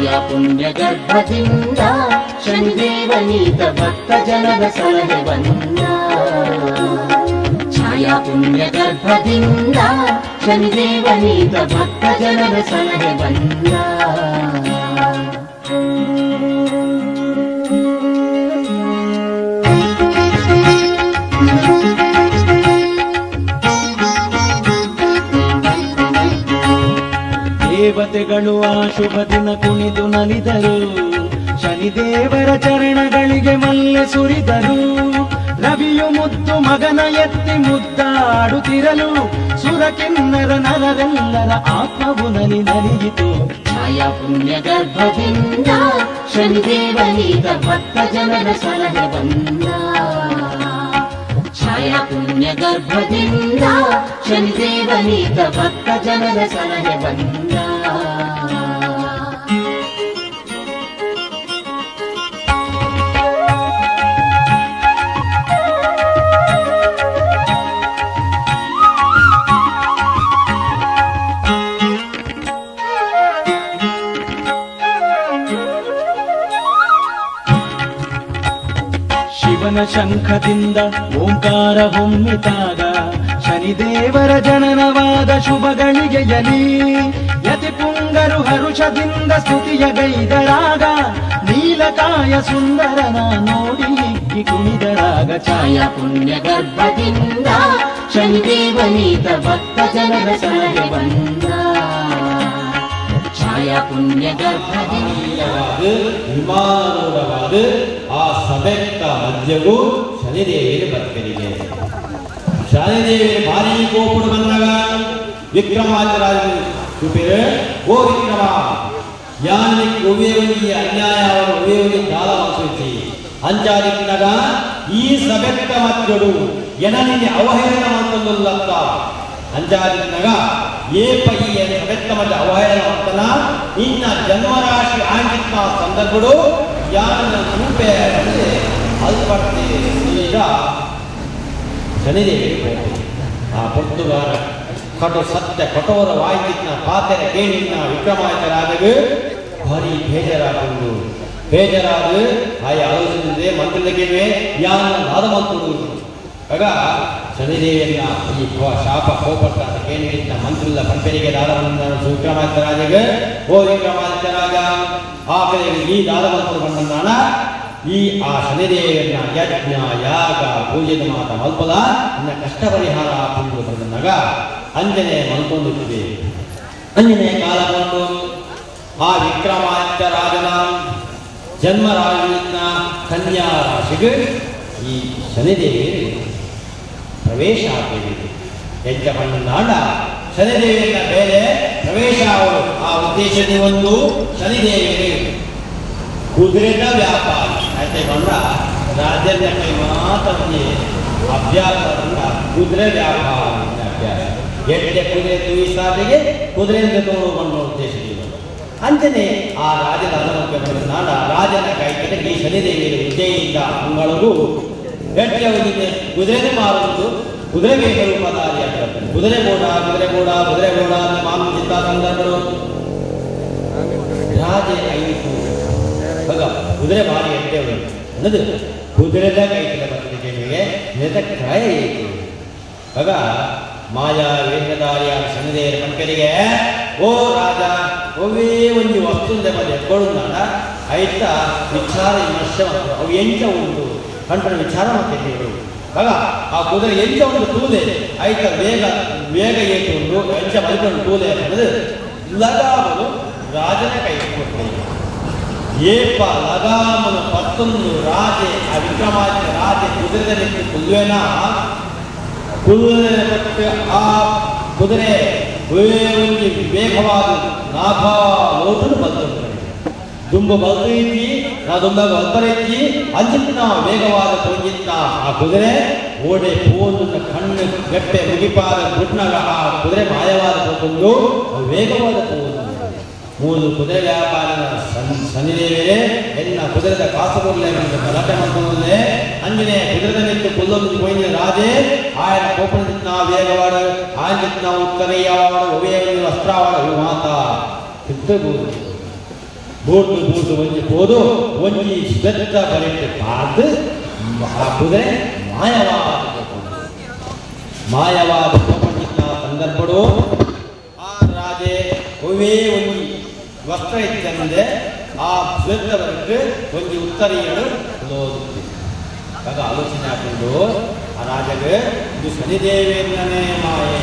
ಛಾಯಾ ಪುಣ್ಯ ಗರ್ಭದಿಂದ ಶನಿದೇವನೀತ ಭಕ್ತ ಜನದ ಸಲಹೆ ಬಂದ. ಛಾಯಾ ಪುಣ್ಯ ಗರ್ಭದಿಂದ ಶನಿದೇವನೀತ ಭಕ್ತ ಜನದ ಸಲಹೆ ಬಂದ. ದೇವತೆಗಳು ಆ ಶುಭ ದಿನ ಕುಣಿದು ನಲಿದರು, ಶನಿದೇವರ ಚರಣಗಳಿಗೆ ಮಲ್ಲೆ ಸುರಿದರು. ರವಿಯು ಮುದ್ದು ಮಗನ ಎತ್ತಿ ಮುದ್ದಾಡುತ್ತಿರಲು ಸುರ ಕಿನ್ನರ ನರರೆಲ್ಲರ ಆತ್ಮವು ನಲಿ ನಲಿಯಿತು. ಛಾಯಾ ಪುಣ್ಯ ಗರ್ಭದಿಂದ ಶನಿದೇವನೀತ ಭಕ್ತ ಜನರ ಸಲಹೆ ಬಂದ. ಛಾಯಾ ಪುಣ್ಯ ಗರ್ಭದಿಂದ ಶನಿದೇವನೀತ ಭಕ್ತ ಜನರ ಸಲಹೆ ಬಂದ. ಶಿವನ ಶಂಖದಿಂದ ಓಂಕಾರ ಹೊಮ್ಮಿತಾಗ ಶನಿದೇವರ ಜನನವಾದ ಶುಭ ಗಳಿಗೆಯಲಿ ಯತಿ ಪುಂಗರು ಹರುಷದಿಂದ ಸ್ತುತಿಯ ಗೈದರಾಗ ನೀಲಕಾಯ ಸುಂದರನ ನೋಡಿ ಹಿಗ್ಗಿ ಕುಣಿದರಾಗ. ಛಾಯಾ ಪುಣ್ಯ ಗರ್ಭದಿಂದ ಶನಿದೇವನೀತ ಭಕ್ತ ಜನರ ಸಲಹೆ ಬಂದ. ಛಾಯಾ ಪುಣ್ಯ ಗರ್ಭದಿಂದ ವಿಮಾನವಾದ ಆ ಸಭೆತ್ತ ಮಧ್ಯಗೂ ಶನಿದೇವಿಯ ಭಕ್ತರಿಗೆ ಶನಿದೇವಿ ಭಾರಿ ಕೋಪುಡು ಬಂದಾಗ ವಿಕ್ರಮಾಚಾರ್ಯ ಕೃಪೆ ಓ ವಿಕ್ರಮ ಯಾನಿಕ್ ಉವೇವನಿಗೆ ಅನ್ಯಾಯ ಅವರ ಉವೇವನಿ ದಾಲವಾಸಿ ಅಂಚಾರಿಕ್ನಗ ಈ ಸಭೆತ್ತ ಮಧ್ಯಡು ಎನನಿಗೆ ಅವಹೇಳನ ಅಂತಂದುಲ್ಲತ್ತ ಅಂಚಾರಿಕ್ನಗ ಏಪಯ್ಯ ಸಭೆತ್ತ ಮಧ್ಯ ಅವಹೇಳನ ಅಂತನ ಇನ್ನ ಜನ್ಮರಾಶಿ ಆಂಗಿತ್ತ ಸಂದರ್ಭಗಳು ಯಾನ ರೂಪೆ ಅಲ್ಪಟ್ಟೆ ಈಗ ಶನಿದೇವಿ ಆ ಪೊತ್ತುಗಾರ ಕಟು ಸತ್ಯ ಕಠೋರವಾಯ್ತಿನ ಪಾತೆರ ಕೇಳಿನ ವಿಕ್ರಮಾಚಾರ್ಯಗೆ ಭಾರಿ ಬೇಜಾರಾಗುವುದು. ಬೇಜಾರಾದ ಆಯ ಆಲೋಚನೆ ಮಂತ್ರಿಗೆ ಯಾನ ನಾದಮಂತ್ರುಡು ಆಗ ಶನಿದೇವಿಯನ್ನ ಈ ಶಾಪ ಕೋಪಟ್ಟ ಕೇಳಿನ ಮಂತ್ರಿಲ್ಲ ಕಂಪನಿಗೆ ದಾದಮಂತ್ರ ವಿಕ್ರಮಾಚಾರ್ಯಗೆ ಓ ವಿಕ್ರಮಾಚಾರ್ಯ ಆ ಕಡೆಗೆ ಈ ದಾದಮಂತ್ರು ಬಂದನಾನ ಈ ಆ ಶನಿದೇವಿಯನ್ನ ಯಜ್ಞ ಯಾಗ ಪೂಜೆದ ಮಾತ ಮಲ್ಪದ ಇನ್ನ ಕಷ್ಟ ಪರಿಹಾರ ಪುಂಡು ಬಂದನಾಗ ಅಂಜನೆ ಮಲ್ಕೊಂಡಿದ್ದೆ. ಅಂಜನೆ ಕಾಲ ಬಂದು ಆ ವಿಕ್ರಮಾದಿತ್ಯ ರಾಜನ ಜನ್ಮರಾಜನ ಕನ್ಯಾ ರಾಶಿಗೆ ಈ ಶನಿದೇವಿ ಪ್ರವೇಶ ಆಗಿದೆ. ಯಜ್ಞ ಬಂದನಾಡ ಶನಿದೇವಿಯ ಮೇಲೆ ಪ್ರವೇಶ ಅವರು ಆ ಉದ್ದೇಶದ ಒಂದು ಶನಿದೇವಿ ಕುದುರೆದ ವ್ಯಾಪಾರ ಆಯ್ತು ಬಂದ್ರ ರಾಜ್ಯದ ಕೈ ಮಾತ್ರ ಅಭ್ಯಾಸ ಕುದುರೆ ವ್ಯಾಪಾರ ಅಭ್ಯಾಸ ಎಡ್ಡೆ ಕುದುರೆ ತುಯಿಸಾದಿಗೆ ಕುದುರೆಯಿಂದ ತೋರು ಬಂದ ಉದ್ದೇಶದಿಂದ ಅಂತೆಯೇ ಆ ರಾಜನ ಅನುಮತಿ ನಾಡ ರಾಜನ ಕೈ ಈ ಶನಿದೇವಿಯ ವಿದ್ಯೆಯಿಂದ ಅಂಗಳಗೂ ಗಟ್ಟಿಯವರಿಗೆ ಕುದುರೆನೇ ಮಾರುವುದು ಕುದುರೆಗೆ ರೂಪದಾರಿ ಆಗ್ತದೆ. ಕುದುರೆ ಬೋಡ ಅಂತ ಮಾನು ಚಿತ್ತ ಸಂದರ್ಭಗಳು ರಾಜೆ ಐದು ಆಗ ಕುದುರೆ ಭಾರಿ ಎಟ್ಟೆವರು ಅನ್ನೋದು ಕುದುರೆದ ಕೈತಲೆ ಬರ್ತದೆ ನೆತಕ್ಕಾಯ ಐತಿ. ಆಗ ಮಾಯಾ ವೇಷಧಾರಿಯ ಶನಿದೇವರ ಕಂಪನಿಗೆ ಓ ರಾಜ ಒವ್ವೇ ಒಂದು ವಸ್ತುಂದೆ ಬಂದು ಎತ್ಕೊಳ್ಳೋದಾಡ ಆಯ್ತ ವಿಚಾರ ವಿಮರ್ಶೆ ಅವು ಎಂಚ ಉಂಟು ಕಂಪನಿ ವಿಚಾರ ಮಾಡ್ತಿದ್ದೀವಿ. ಆಗ ಆ ಕುದುರೆ ಎಂಚ ಒಂದು ತೂಲೆ ಆಯ್ತ ವೇಗ ಏಟು ಉಂಟು ಎಂಚ ಮಲ್ಕೊಂಡು ತೂಲೆ ಅನ್ನೋದು ಲಗಾಮನು ರಾಜನ ಕೈ ಕೊಡ್ತೇವೆ. ಏಪ ಲಗಾಮನು ಪತ್ತೊಂದು ರಾಜೆ ಆ ವಿಕ್ರಮಾದಿತ್ಯ ರಾಜೆ ಕುದುರೆದಲ್ಲಿ ಕುಲ್ವೇನ ಕುದುರೆ ಆ ಕುದುರೆ ಒಂದು ವೇಗವಾದ ನಾಭ ಲೋಟನು ಬರ್ತದೆ. ದುಂಬು ಬಲ್ತೈತಿ ನಾ ದುಂಬಾಗ ಒಬ್ಬರೈತಿ ಅಂಚಿನ ವೇಗವಾದ ತೊಂಗಿತ್ತ ಆ ಕುದುರೆ ಓಡೆ ಪೋದು ಕಣ್ಣು ಗಟ್ಟೆ ಮುಗಿಪಾದ ಗುಡ್ನಾಗ ಆ ಕುದುರೆ ಮಾಯವಾದ ಹೋಗೊಂಡು ವೇಗವಾದ ಪೋದು ಮೂರು ಕುದುರೆ ವ್ಯಾಪಾರ ಶನಿದೇವರೇ ಎನ್ನ ಕುದುರೆದ ಕಾಸುಗೊಳ್ಳೆ ಗಲಾಟೆ ಮಾಡ್ಕೊಂಡೆ ಅಂಜನೆ ಕುದುರೆದ ನಿಂತು ಕೊಲ್ಲೊಂದು ಕೊಯ್ದ ರಾಜೇ ಆಯನ ಕೋಪಣದಿಂದ ವೇಗವಾಡ ಆಯ್ತು ನಾವು ಉತ್ತರಯ್ಯವಾಡ ಉಭಯ ಅಸ್ತ್ರವಾಡ ಮಾತಾ ತಿದ್ದಬಹುದು ಬೂರ್ದು ಒಂಜಿ ಪೋದು ಒಂಜಿ ಶ್ವೇತ ಬರೆಟ್ಟು ಪಾದು ಆ ಕುದುರೆ ಮಾಯವಾದ ಹೋಗಿದ್ದ ಸಂದರ್ಭಡು ಆ ರಾಜೆ ಒವೇ ಒಂಜಿ ವಸ್ತ್ರ ಇತ್ತಂದೆ ಆ ಶ್ವೇತ ಬರೆಟ್ಟು ಒಂಜಿ ಉತ್ತರಿಯಳು ಆಗ ಆಲೋಚನೆ ಹಾಕೊಂಡು ಆ ರಾಜಗೆ ಇದು ಶನಿದೇವೇಂದ್ರನೇ ಮಾಯೆ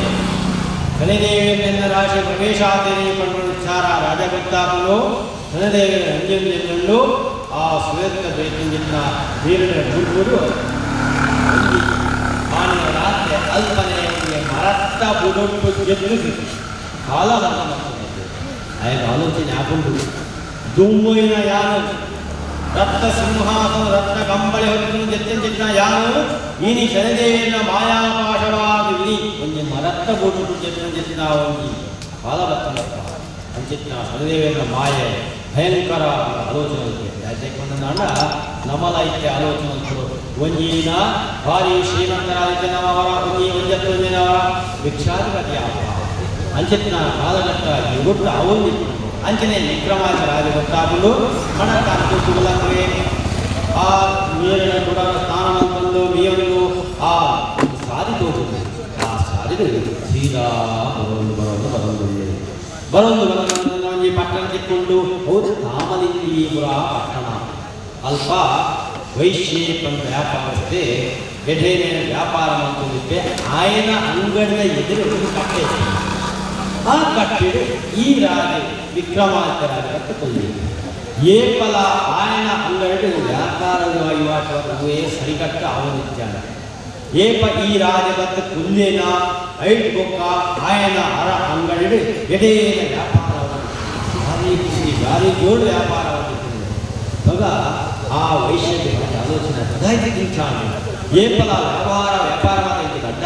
ಶನಿದೇವೇಂದ್ರ ರಾಶಿ ಪ್ರವೇಶಾದೇವಿ ಕಂಡು ವಿಚಾರ ರಾಜ ಗೊತ್ತಾಗಲು ಶನಿದೇವರ ಅಂಜಂಜೆಲ್ಲೂ ಆ ಶ್ವೇತ ಬೇಕಿನ ವೀರನ ಗುರುಗುರು ಆನೆಯ ರಾತ್ರಿ ಅಲ್ಪನೆಯ ಮರತ್ತ ಬುಡುಂಟು ಗೆದ್ದು ಕಾಲ ಆಗ ಆಲೋಚನೆ ಹಾಕೊಂಡು ದುಮ್ಮುವಿನ ಯಾರು ರಕ್ತ ಸಿಂಹಾಸನ ರತ್ನ ಕಂಬಳಿ ಹೊತ್ತು ಜೆತ್ತಿನ ಯಾರು ಇನಿ ಶನಿದೇವಿನ ಮಾಯಾಪಾಶವಾದ ಇನಿ ಒಂದು ಮರತ್ತ ಬುಡುಂಟು ಜೆತ್ತಿನ ಒಂದು ಕಾಲ ಬರ್ತನ ಅಂಚಿನ ಶನಿದೇವಿನ ಮಾಯೆ ಭಯಂಕರ ಆಲೋಚನೆ ಯಾಕೆಂದ ನಮಲೈತ್ಯ ಆಲೋಚನೆ ಒಂಜಿನ ಭಾರಿ ಶ್ರೀಮಂತರಾದಿತ್ಯ ನಮವರ ಒಂಜತ್ತೊಂದಿನವರ ಭಿಕ್ಷಾಧಿಪತಿ ಅಂಚಿನ ಕಾಲಘಟ್ಟ ಗುಟ್ಟು ಅವನು ಅಂಚನೆ ವಿಕ್ರಮಾರ್ಕ ರಾಜ ಗೊತ್ತಾಗಲು ಹಣಕಾಸು ಆ ನೀರಿನ ಕೂಡ ಸ್ನಾನ ಬಂದು ಮೀಯೊಂದು ಆ ಸಾರಿದು ಆ ಸಾರಿದು ಸೀದಾ ಬರೋದು ಈ ಪಟ್ಟಣ ತಿಕ್ಕೊಂಡು ಹೌದು ಕಾಮಲಿಂಗೀಪುರ ಪಟ್ಟಣ ಅಲ್ಪ ವೈಶ್ಯೇಕ ವ್ಯಾಪಾರಸ್ಥೆ ಎಡೆನೆ ವ್ಯಾಪಾರ ಮಾಡ್ಕೊಂಡಿದ್ದೆ ಆಯನ ಅಂಗಡಿಯ ಎದುರು ಕಟ್ಟೆ ಆ ಕಟ್ಟಿಡು ಈ ರಾಜ ವಿಕ್ರಮಾರ್ಕ ರಾಜ ಕಟ್ಟಿಕೊಳ್ಳಿ ಏಪಲ ಆಯನ ಅಂಗಡಿ ವ್ಯಾಪಾರದ ವಹಿವಾಟುವೇ ಸರಿಕಟ್ಟ ಅವನಿದ್ದಾನೆ ಏಪ ಈ ರಾಜ ಬತ್ತ ಕುಲ್ಲೇನ ಐಟ್ ಬೊಕ್ಕ ಆಯನ ಅರ ಅಂಗಡಿ ಎಡೆಯ ವ್ಯಾಪಾರವನ್ನು ಭಾರಿ ಖುಷಿ ಭಾರಿ ಜೋಡು ವ್ಯಾಪಾರವಾಗಿತ್ತು ಮಗ ಆ ವೈಶ್ಯಕ್ಕೆ ಆಲೋಚನೆ ಬದಾಯ್ತಿದ್ದ ಏಪಲ ವ್ಯಾಪಾರ ಗಡ್ಡ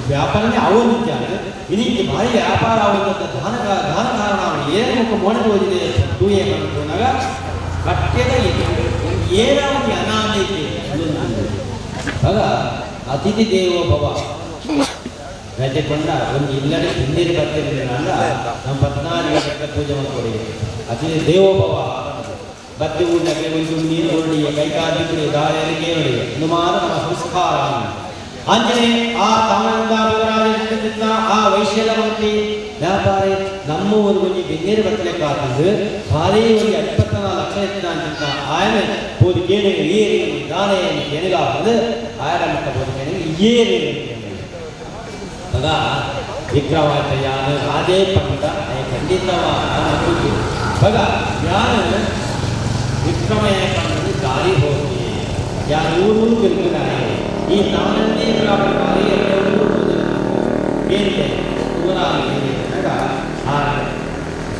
ವ್ಯಾಪಾರನೇ ಅವನಿದ್ದಾನೆ ಇದಕ್ಕೆ ಭಾರಿ ವ್ಯಾಪಾರ ಆಗುವಂಥ ದಾನ ಕಾರಣ ಏನು ಮೋಡಲು ಹೋಗಿದೆ ತೂಯೆ ಮಾಡಿಕೊಂಡಾಗ ಕಟ್ಟೆದ ಏನಾಗಿ ಅನಾದಿಕೆ ಆಗ ಅತಿಥಿ ದೇವೋ ಭವ ರಜೆಕೊಂಡ ಒಂದು ಇಲ್ಲದೆ ಹಿಂದಿನ ಬರ್ತಿರಲಿಲ್ಲ ನಮ್ಮ 14 ಪೂಜೆ ಮಾಡ್ಕೊಡಿದೆ ಅತಿಥಿ ದೇವೋ ಭವ ಬತ್ತಿ ಊಟಕ್ಕೆ ಒಂದು ನೀರು ಹೊರಡಿ ಕೈಕಾಲಿಗೆ ದಾರಿಗೆ ನೋಡಿ ಅನುಮಾನ ನಮ್ಮ ಸಂಸ್ಕಾರ ಅಂಜನೆ ಆ ತಮಿಳುನಾಡು ಆ ವೈಶ್ಯದ ಮಂತ್ರಿ ವ್ಯಾಪಾರಿ ನಮ್ಮ ಊರಿಗೆ ಬೆಂಗೇರಿ ಬರ್ತಬೇಕಾದ್ರೆ ಭಾರಿ ಒಂದು 24 ಲಕ್ಷ ಇತ್ತ ಅಂತ ಆಯನ ಹೋದ ಕೇಳಿ ಏರಿ ದಾನೆ ಎಣಗಾಗದು ಆಯನ ಮಟ್ಟ ಹೋದ ಕೇಳಿ ಏರಿ ಆಗ ವಿಕ್ರಮಾರ್ಕ ಯಾನು ರಾಜೇ ಪಂಡ ಖಂಡಿತವಾಗಿ ಆಗ ಯಾನು ವಿಕ್ರಮಯ್ಯ ಕಂಡು ದಾರಿ ಹೋಗಿ ಯಾರು ಊರು ತಿರುಗಿದ್ದಾರೆ ಈ ತಾಮನ್ನೇ ಪ್ರಕಾರಿ ಬೇರೆ ಊರಾಗಿ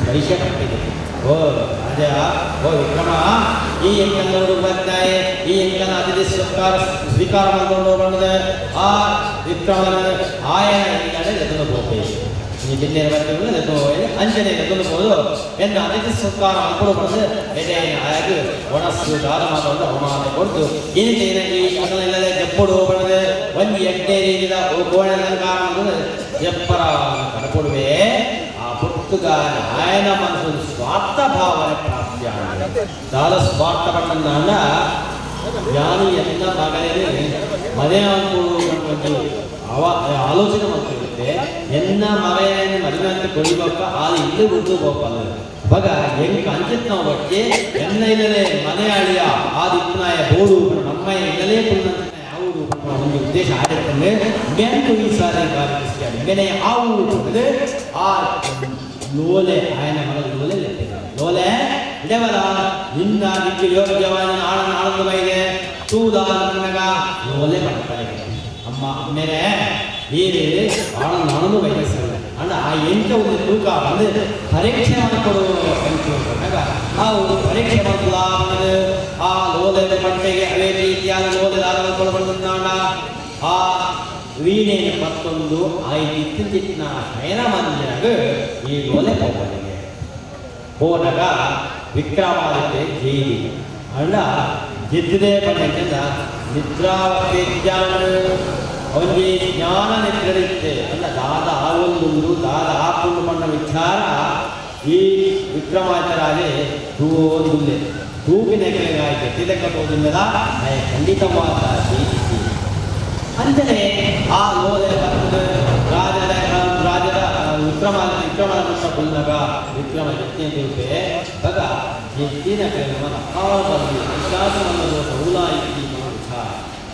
ಪರೀಕ್ಷೆ ಕಟ್ಟಿದೆ ಓ ರಾಜ ಓ ವಿಕ್ರಮ ಈ ಎಂಕಲ್ಲವರು ಬರ್ತಾರೆ ಈ ಎಂಕನ ಅತಿಥಿ ಸ್ವೀಕಾರ ಮಾಡಿಕೊಂಡು ಬಂದಿದೆ ಆ ವಿಕ್ರಮನ ಆಯನ ಎದುರು ಹೋಗ್ಬೇಕು ಈ ಜಿಲ್ಲೆಯ ಬರ್ತೀವಿ ಎದುರು ಅಂಜನೆ ಎದುರುಬಹುದು ಎಂದು ಅತಿಥಿ ಸ್ವೀಕಾರ ಮಾಡ್ಕೊಂಡು ಬಂದು ಎಡೆಯ ಆಗಿ ಒಣಸು ದಾರ ಮಾತೊಂದು ಅವಮಾನ ಕೊಟ್ಟು ಏನಿದ್ದೇನೆ ಈ ಅದನ್ನ ಇಲ್ಲದೆ ಜಪ್ಪುಡು ಬಂದಿದೆ ಒಂದು ಎಡ್ಡೆ ರೀತಿಯ ಗೋಣ ಅಲಂಕಾರ ಜಪ್ಪರ ಕಡಕೊಡುವೆ ಆ ಪುಟ್ಟುಗಾರ ಆಯನ ಮನಸ್ಸು ಸ್ವಾರ್ಥ ಭಾವನೆ ಪ್ರಾಪ್ತಿಯಾಗಿದೆ ದಾದ ಸ್ವಾರ್ಥ ಪಟ್ಟಂದ ಜ್ಞಾನಿ ಎಲ್ಲ ಮಗನೇ ಮನೆ ಅಂದ್ಕೊಂಡು ಆಲೋಚನೆ ಮಾಡ್ತಿರುತ್ತೆ ಎನ್ನ ಮಗನ ಮದುವೆ ಅಂತ ಕೊಡಿಬೇಕ ಆದ ಇಲ್ಲೇ ಉದ್ದು ಹೋಗಲ್ಲ ಬಗ ಹೆಂಗ್ ಅಂಚಿತ್ ನಾವು ಬಟ್ಟೆ ಎನ್ನ ಇಲ್ಲದೆ ಮನೆ ಅಳಿಯ ಆದಿತ್ನಾಯ ಬೋಡು ನಮ್ಮ ಇಲ್ಲಲೇ ಯಾವುದು ಒಂದು ಉದ್ದೇಶ ಆಗಿರ್ತಂದ್ರೆ ಬೆಂಕು ಈ ಸಾರಿ ಬೆನೆ ಯಾವುದು ಆ ಲೋಲೆ ಆಯನ ಮಗ ಲೋಲೆ ಇಡವಲ್ಲ ನಿನ್ನ ದಿಕ್ಕು ಯೋಗ್ಯವಾದ ಆನಂದ ಬೈದೆ ತೂದಾನಗ ಲೋಲೆ ಮಾಡ್ತಾರೆ ಅಮ್ಮ ಮೇಲೆ ನೀರು ಆನಂದ ವಹಿಸ್ತಾರೆ ಅಂದ್ರೆ ಆ ಎಂಟ ಒಂದು ತೂಕ ಬಂದು ಪರೀಕ್ಷೆ ಮಾಡಿಕೊಡುವ ಆ ಒಂದು ಪರೀಕ್ಷೆ ಮಾಡಲ್ಲ ಆ ಲೋಲದ ಪಂಟೆಗೆ ಅವೇ ರೀತಿಯಾದ ಲೋಲದ ಬಂದ ಆ ವೀಣೆ ಮತ್ತೊಂದು ಇತ್ತಿನ ಶಯನ ಮಂದಿರಾಗ ಈ ಲೋಲೆ ಹೋಗಲಿಗೆ ಹೋದಾಗ ವಿಕ್ರಮಾದಿತ್ಯ ಜೈಲಿ ಅಲ್ಲ ಗೆದ್ದಿದೆ ಪಂಡಿತ ನಿದ್ರಾವತಿ ಅವನಿಗೆ ಜ್ಞಾನ ನಿದ್ರಿರುತ್ತೆ ಅಲ್ಲ ದಾದ ಆವೊಂದು ದಾದ ಹಾಕೊಂಡು ಬಂದ ವಿಚಾರ ಈ ವಿಕ್ರಮಾದಿತ್ಯರಾಜೇ ತೂಂದುಲ್ಲೆ ತೂಪಿನ ಕೆಳಗಾಯಿತು ತಿಲಕತೋದಿಲ್ಲದ ಖಂಡಿತವಾದ ಪ್ರೀತಿ ಅಂತೆಯೇ ಆ ಲೋಲೆ ರಾಜದ ವಿಕ್ರಮ ಬಂದಾಗ ವಿಕ್ರಮ ಯತ್ನ ರೂಪೆ ಆಗ ಯತ್ನ ನಮ್ಮ ಅಪಾರದಲ್ಲಿ ವಿಶ್ವಾಸವನ್ನು ಸೌಲಾಯಿಸಿ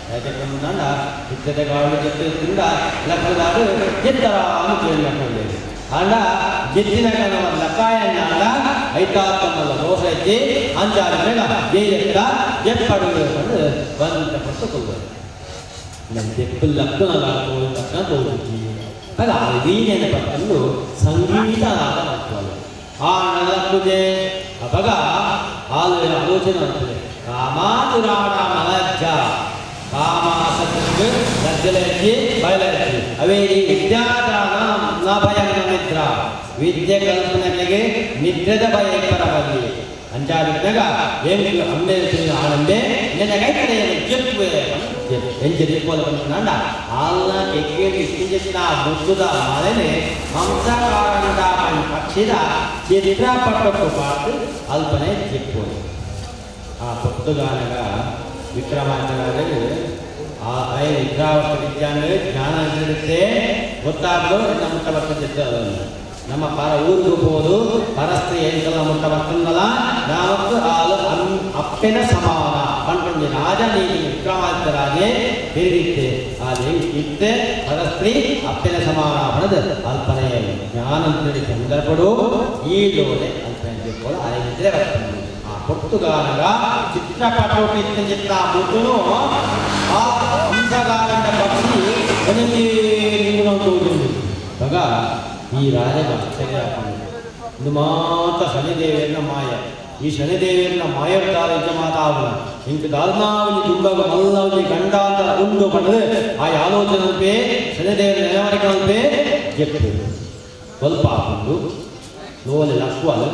ಯಾಕೆಂದ ಯುದ್ಧದ ಗಾಳಿ ಜೊತೆಯಿಂದ ಲಕ್ಕದಾಡು ಎತ್ತರ ಅಂತ ಕೇಳಿಕೊಂಡೆ ಆಂಡ ಗೆದ್ದಿನ ಲಕ್ಕಾಯನ್ನಾಡ ಐತಾತ್ತಮ್ಮಲ್ಲ ದೋಷ ಇದ್ದಿ ಅಂಜಾದ ಮೇಲೆ ಬೇಯತ್ತ ಎಪ್ಪಡು ಬಂದ ಪಟ್ಟುಕೊಳ್ಳೋದು ತೆಪ್ಪು ಲಕ್ಕನ ತೋರಿಸಿ ಆಗ ವೀಣೆಯನ್ನು ಪಟ್ಟನ್ನು ಸಂಗೀತ ಮಾಡ್ಕೊಳ್ಳೋದು ಆ ನಲಕ್ಕುಜೆ ಅವಾಗ ಆಲೋಚನೆ ಆಗ್ತದೆ ಕಾಮಾತುರಾಣ ಮಲಜ್ಜ ಕಾಮಾಸಕ್ತಿಗೆ ಲಜ್ಜಲಜ್ಜಿ ಬಯಲಜ್ಜಿ ಅವೇರಿ ವಿದ್ಯಾದಾನ ನ ಭಯಂ ನ ನಿದ್ರ ವಿದ್ಯೆ ಕಲ್ಪನೆಗೆ ನಿದ್ರದ ಭಯ ಪರಬಲ್ಲಿ ಅಂಜಾಡಿದಾಗ ಏನು ಅಮ್ಮೆ ಆನಂದೆ ನಿನಗೈತನೆಯನ್ನು ಜಪ್ಪುವೆ ಎಂಜರಿಪೋಲ ಬಂದ ಆಲ್ನ ಕೆಕ್ಕೇರಿ ಇಷ್ಟಿಂಜಿನ ಮುದ್ದುದ ಮಾಲೆನೆ ಹಂಸಕಾರಂಡ ಪಕ್ಷಿದ ಚಿತ್ರಪಟ್ಟಕ್ಕೂ ಪಾತು ಅಲ್ಪನೆ ಜಪ್ಪುವೆ ಆ ಪುಸ್ತಗಾನಗ ವಿಕ್ರಮಾದಿತ್ಯರಾಜರು ಆ ನಿದ್ರಾವಸ್ಥ ವಿದ್ಯಾನ ಜ್ಞಾನ ಇರುತ್ತೆ ಗೊತ್ತಾಗಲು ನಮ್ಮ ಬರ್ತದಿತ್ತು ಅದನ್ನು ನಮ್ಮ ಪರ ಊರಿಗೆ ಹೋಗೋದು ಪರಸ್ತ್ರೀ ಎಂಕಲ್ಲ ಮುಟ್ಟ ಬರ್ತಂದಲ್ಲ ನಾವತ್ತು ಆಲು ಅಪ್ಪೆನ ಸಮಾನ ಕಂಡು ರಾಜ ನೀತಿ ವಿಕ್ರಮಾದಿತ್ಯರಾಜೇ ತಿರುಗಿತ್ತೆ ಅದು ಇತ್ತೆ ಪರಸ್ತ್ರೀ ಅಪ್ಪೆನ ಸಮಾನ ಪಡೆದು ಅಲ್ಪನೆಯ ಜ್ಞಾನ ಅಂತೇಳಿ ಸಂದರ್ಭಡು ಈ ಲೋಲೆ ಅಲ್ಪನೆ ತಿಳ್ಕೊಳ್ಳೋ ಆಯ್ತಿದ್ರೆ ಬರ್ತದೆ ಪುರ್ತುಗಾನಗ ಚಿತ್ರಪಟೋಟಿ ಚಿತ್ರ ಮುಟ್ಟುನು ಆ ಹಂಸಗಾನದ ಪಕ್ಷಿ ಕೊನೆಗೆ ಆಗ ಈ ರಾಜನ ಆಶ್ಚರ್ಯ ಇದು ಮಾತ್ರ ಶನಿದೇವಿಯನ್ನ ಮಾಯ ಈ ಶನಿದೇವಿಯನ್ನ ಮಾಯರ್ತಾರ ಮಾತಾವನ ಇಂಕ ದಾಲ್ನಾವಲಿ ತುಂಬಾಗ ಮಲ್ಲವಲಿ ಗಂಡಾಂತರ ಉಂಡು ಪಡೆದು ಆ ಆಲೋಚನೆ ಶನಿದೇವರ ನೆಲವರಿಕೆ ಎಪ್ಪು ಸ್ವಲ್ಪ ಹಾಕೊಂಡು ಲೋಲೆ ಲಕ್ವಲ್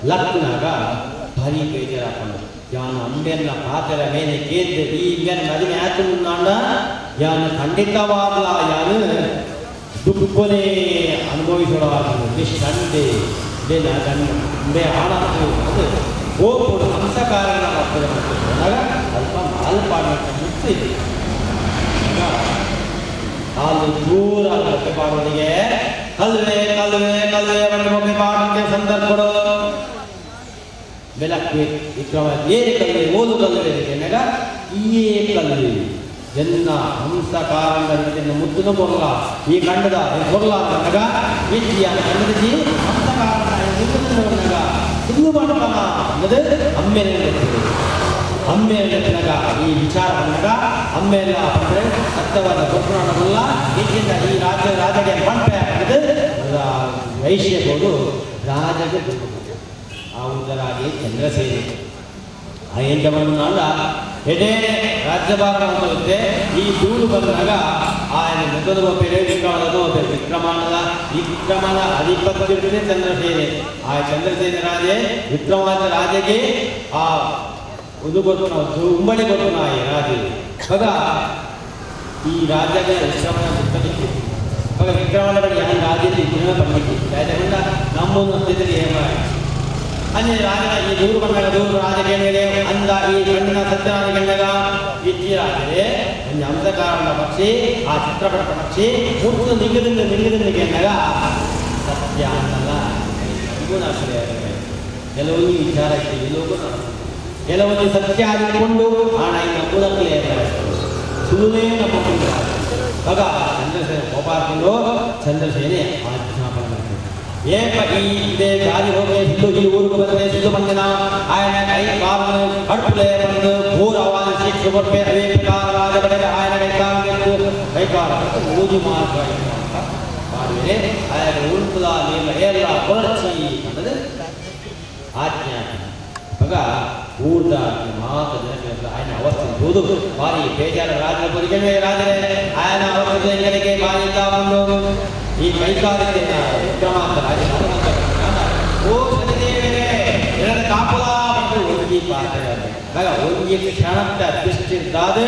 ಲಕ್ನಾಗ ಭಾರಿ ಬೇಜಾರಾಕೊಂಡು ಯಾನು ಅಂಬೆನ್ನ ಪಾತ್ರದ ಮೇಲೆ ಕೇಳಿದೆ ಈ ಇಂಬೆನ ಮದುವೆ ಆಯ್ತು ನಾಂಡ ಯಾನು ಖಂಡಿತವಾಗಲ ಯಾನು ದುಃಖನೇ ಅನುಭವಿಸೋಳಾಗಲು ನಿಷ್ಕಂಡೆ ಬೆಲೆ ಗಂಡೆ ಆಡಾತು ಅದು ಹೋಗ್ಬಿಡು ಹಂಸಕಾರನ ಮಾಡ್ತದೆ ಸ್ವಲ್ಪ ಮಾಲ್ಪಾಡಕ್ಕೆ ಮುಚ್ಚಿದೆ ಹಾಲು ದೂರ ಮೊಟ್ಟೆ ಪಾಡೋನಿಗೆ ಕಲ್ವೆ ಕಲ್ವೆ ಕಲ್ವೆ ಒಂದು ಮೊಟ್ಟೆ ಪಾಡೋಕ್ಕೆ ಸಂದರ್ಭಗಳು ಬೆಳಕು ವಿಕ್ರಮ ಏನೇ ಕಲ್ವೆ ಓದು ಕಲ್ವೆ ಎನ್ನಗ ಈ ಕಲ್ವೆ ಎನ್ನ ಹಂಸ ಕಾರಂಗ ಮುದ್ದುನ ಬರಲ ಈ ಕಂಡದ ಬರಲ ಅನ್ನಗ ವಿದ್ಯ ಕನ್ನಡಜಿ ಹಂಸ ಕಾರಣ ಸುಳ್ಳು ಮಾಡೋಣ ಅನ್ನೋದು ಅಮ್ಮೆನ ಅಮ್ಮೆನಗ ಈ ವಿಚಾರ ಬಂದಾಗ ಅಮ್ಮೆಲ್ಲ ಅಂದರೆ ಸತ್ಯವಾದ ಗೊಬ್ಬರವಲ್ಲ ಏಕೆಂದ ಈ ರಾಜಗೆ ಮಂಟೆ ಅನ್ನೋದು ವೈಶ್ಯಗಳು ರಾಜಗೆ ಆವುದರಾಗಿ ಚಂದ್ರಸೇನೆ ಆ ಎಂಟವನ್ನ ಎಡೆ ರಾಜ್ಯಭಾರ ಹೊಂದುತ್ತೆ ಈ ದೂರು ಬಂದಾಗ ఆయన ಮೊದಲು ಒಬ್ಬರೇ ವಿಕ್ರಮನ ಅಧಿಪತ್ಯ ಚಂದ್ರಸೇನೆ ಆ ಚಂದ್ರಸೇನೆ ರಾಜೇ ವಿಕ್ರಮಾದಿತ್ಯ ರಾಜಗೆ ಆ ಇದು ಗೊತ್ತು ನಾವು ಉಂಬಳಿ ಗೊತ್ತು ನಾಯಿ ರಾಜೆ ಆಗ ಈ ರಾಜ್ಯದ ವಿಕ್ರಮನ ಪುಸ್ತಕಕ್ಕೆ ಆಗ ವಿಕ್ರಮನ ಬಳಿ ಯಾವ ರಾಜ್ಯದ ಜೀವನ ಬಂದಿತ್ತು ಯಾಕಂದ್ರೆ ನಮ್ಮನ್ನು ಸ್ಥಿತಿಗೆ ಅನ್ಯ ರಾಜನ ಈ ದೂರು ಬಂದಾಗ ದೂರು ರಾಜಕೇಣಿಗೆ ಅಂದ ಈ ಕಣ್ಣಿನ ಸತ್ಯನಾದ ಗಂಡಗ ಇಚ್ಚಿರಾದರೆ ಒಂದು ಹಂಸಕಾರನ ಪಕ್ಷಿ ಆ ಚಿತ್ರಪಟ ಪಕ್ಷಿ ಮುಟ್ಟು ನಿಗದಿಂದ ಗೆಂಡಗ ಸತ್ಯ ಅಂತಲ್ಲ ಇದು ನಾಶಯ ಕೆಲವೊಂದು ವಿಚಾರಕ್ಕೆ ಎಲ್ಲವೂ ಕೆಲವೊಂದು ಸತ್ಯ ಆಗಿಕೊಂಡು ಹಣ ನಂಬುದಕ್ಕಲೇ ಸುಳ್ಳುನೇ ನಂಬಿಕೊಂಡು ಆಗ ಚಂದ್ರಸೇನೆ ಕೋಪ ಹಾಕೊಂಡು ಚಂದ್ರಸೇನೆ ಆಜ್ಞಾಪನೆ ಮಾಡ್ತಾರೆ ಏಕ ಈ ಇದೇ ಗಾಳಿ ಹೋಗಿ ಸಿದ್ದು ಈ ಊರಿಗೆ ಬಂದರೆ ಸಿದ್ದು ಬಂದಿನ ఆయన ಕೈ ಕಾಲು ಕಡ್ಪುಲೆ ಬಂದು ಊರ ಅವಾದ ಶಿಕ್ಷೆ ಕೊಟ್ಟೆ ಅದೇ ಪ್ರಕಾರ ರಾಜ ಬಡೆಗೆ ఆయన ಕೈಕಾಲ ಊದಿ ಮಾರ್ಗ ಮಾಡಿದರೆ ఆయన ಉಳ್ಪುದ ನೀಲ ಎಲ್ಲ ಕೊರಚಿ ಅನ್ನೋದು ಆಜ್ಞೆ ಆಗ ಊರ್ದ ಮಾತು ಜನಕ್ಕೆ ఆయన ಅವಸ್ಥೆ ಹೋದು ಭಾರಿ ಬೇಜಾರ ರಾಜನ ಬದುಕಿನ ರಾಜರೇ ఆయన ಅವಸ್ಥೆ ಜನರಿಗೆ ಭಾರಿ ಬಂದು ಈ ಕೈಕಾಲಕ್ಕೆ ವಿಕ್ರಮಾಂತ ರಾಜ ಓ ಶನಿದೇವರೇ ಎಲ್ಲರ ಕಾಪುಲ ಮತ್ತು ಒಂಗಿ ಪಾತ್ರೆ ಆಗ ಒಂಗಿ ಕ್ಷಣದ ದೃಷ್ಟಿದ್ದಾದ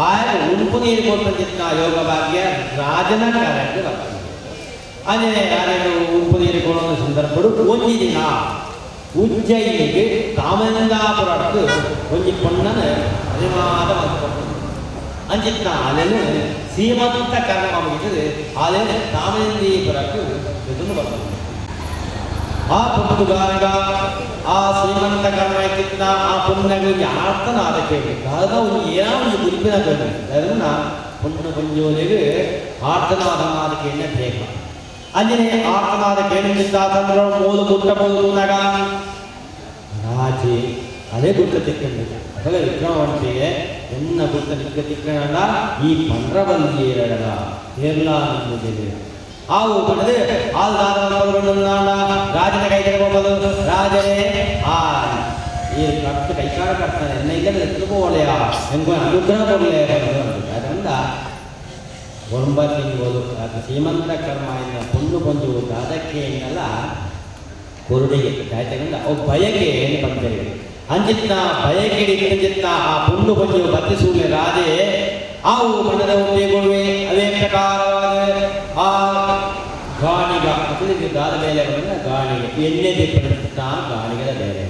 ಆಯ ಉಂಪು ನೀರು ಕೊಟ್ಟಿದ್ದ ಯೋಗ ಭಾಗ್ಯ ರಾಜನ ಕಾರ್ಯಕ್ಕೆ ಬರ್ತದೆ ಆಂಜನೇಯ ಯಾರು ಉಪದೇರಿಕೊಳ್ಳೋ ಸಂದರ್ಭಗಳು ಒಂಜಿ ದಿನ ಉಜ್ಜಯಿನಿಗೆ ಕಾಮಂದಾಪುರಕ್ಕೆ ಒಂಜಿ ಪೊಣ್ಣನ ಅನಿವಾದ ಮಾಡ್ಕೊಂಡು ಅಂಚಿತ್ತ ಅಲ್ಲೆಲ್ಲ ಸೀಮಂತ ಕರ್ಮ ಮುಗಿತದೆ ಅಲ್ಲೆಲ್ಲ ಕಾಮಂದೀಪುರಕ್ಕೆ ಎದುರು ಬರ್ತದೆ ಆ ಪುಟ್ಟುಗಾಗ ಆ ಶ್ರೀಮಂತ ಕರ್ಮ ಇತ್ತಿನ ಆ ಪುಣ್ಯಗಳಿಗೆ ಆರ್ತನಾದ ಕೇಳಬೇಕು ಆಗ ಒಂದು ಏನೋ ಒಂದು ಗುರುಪಿನ ಕೇಳಬೇಕು ಅದನ್ನ ಪುಣ್ಯ ಪುಂಜೋನಿಗೆ ಆರ್ತನಾದ ಕೇಳ ಬೇಕು ಅಂಜನೆ ಆರ್ತನಾದ ಕೇಳಿದ್ದಾತಂದ್ರ ಮೂಲು ಗುಟ್ಟ ಮೂಲುನಾಗ ರಾಜೆ ಅದೇ ಗುಟ್ಟ ತಿಕ್ಕೊಂಡಿದೆ ಅವಾಗ ವಿಕ್ರಮವಂತಿಗೆ ಎನ್ನ ಗುಟ್ಟ ತಿಕ್ಕಣ್ಣ ಈ ಪಂಡ್ರಬಂದಿ ಎರಡಲ್ಲ ಕೇರಳ ಅನ್ನೋದಿದೆ ಆವು ಪಡೆದು ರಾಜನ ಕೈ ತಗೋಬೋದು ರಾಜರೇ ಆ ಈ ಕಟ್ಟು ಕೈಕಾಲ ಕಟ್ತಾನೆ ಎನ್ನ ಇಲ್ಲದೆ ಎತ್ಕೋಲೆಯ ಹೆಂಗೋ ಅನುಗ್ರಹ ಕೊಡಲೇ ಅದರಿಂದ ಒಂಬತ್ತಿಂಬೋದು ಅದು ಸೀಮಂತ ಕರ್ಮ ಇನ್ನ ಪುಣ್ಣು ಪೊಂದುವುದು ಅದಕ್ಕೆ ಏನಲ್ಲ ಕೊರುಡಿಗೆ ಕಾಯಿ ತಗೊಂಡು ಅವು ಬಯಕೆ ಏನು ಬಂದರೆ ಅಂಚಿತ್ನ ಬಯಕೆ ಅಂಚಿತ್ನ ಆ ಪುಣ್ಣು ಪೊಂಜು ಬತ್ತಿಸೂಲೆ ರಾಜೆ ಆವು ಮನದ ಉಂಡೆಗೊಳ್ಳುವೆ ಅದೇ ಪ್ರಕಾರವಾದ ಆ ಗಾಣಿಗ ದಾದ ಮೇಲೆ ಗಾಣಿಗೆ ಎಣ್ಣೆ ದಿಪ್ಪಿನ ಗಾಣಿಗದ ಬೇರೆ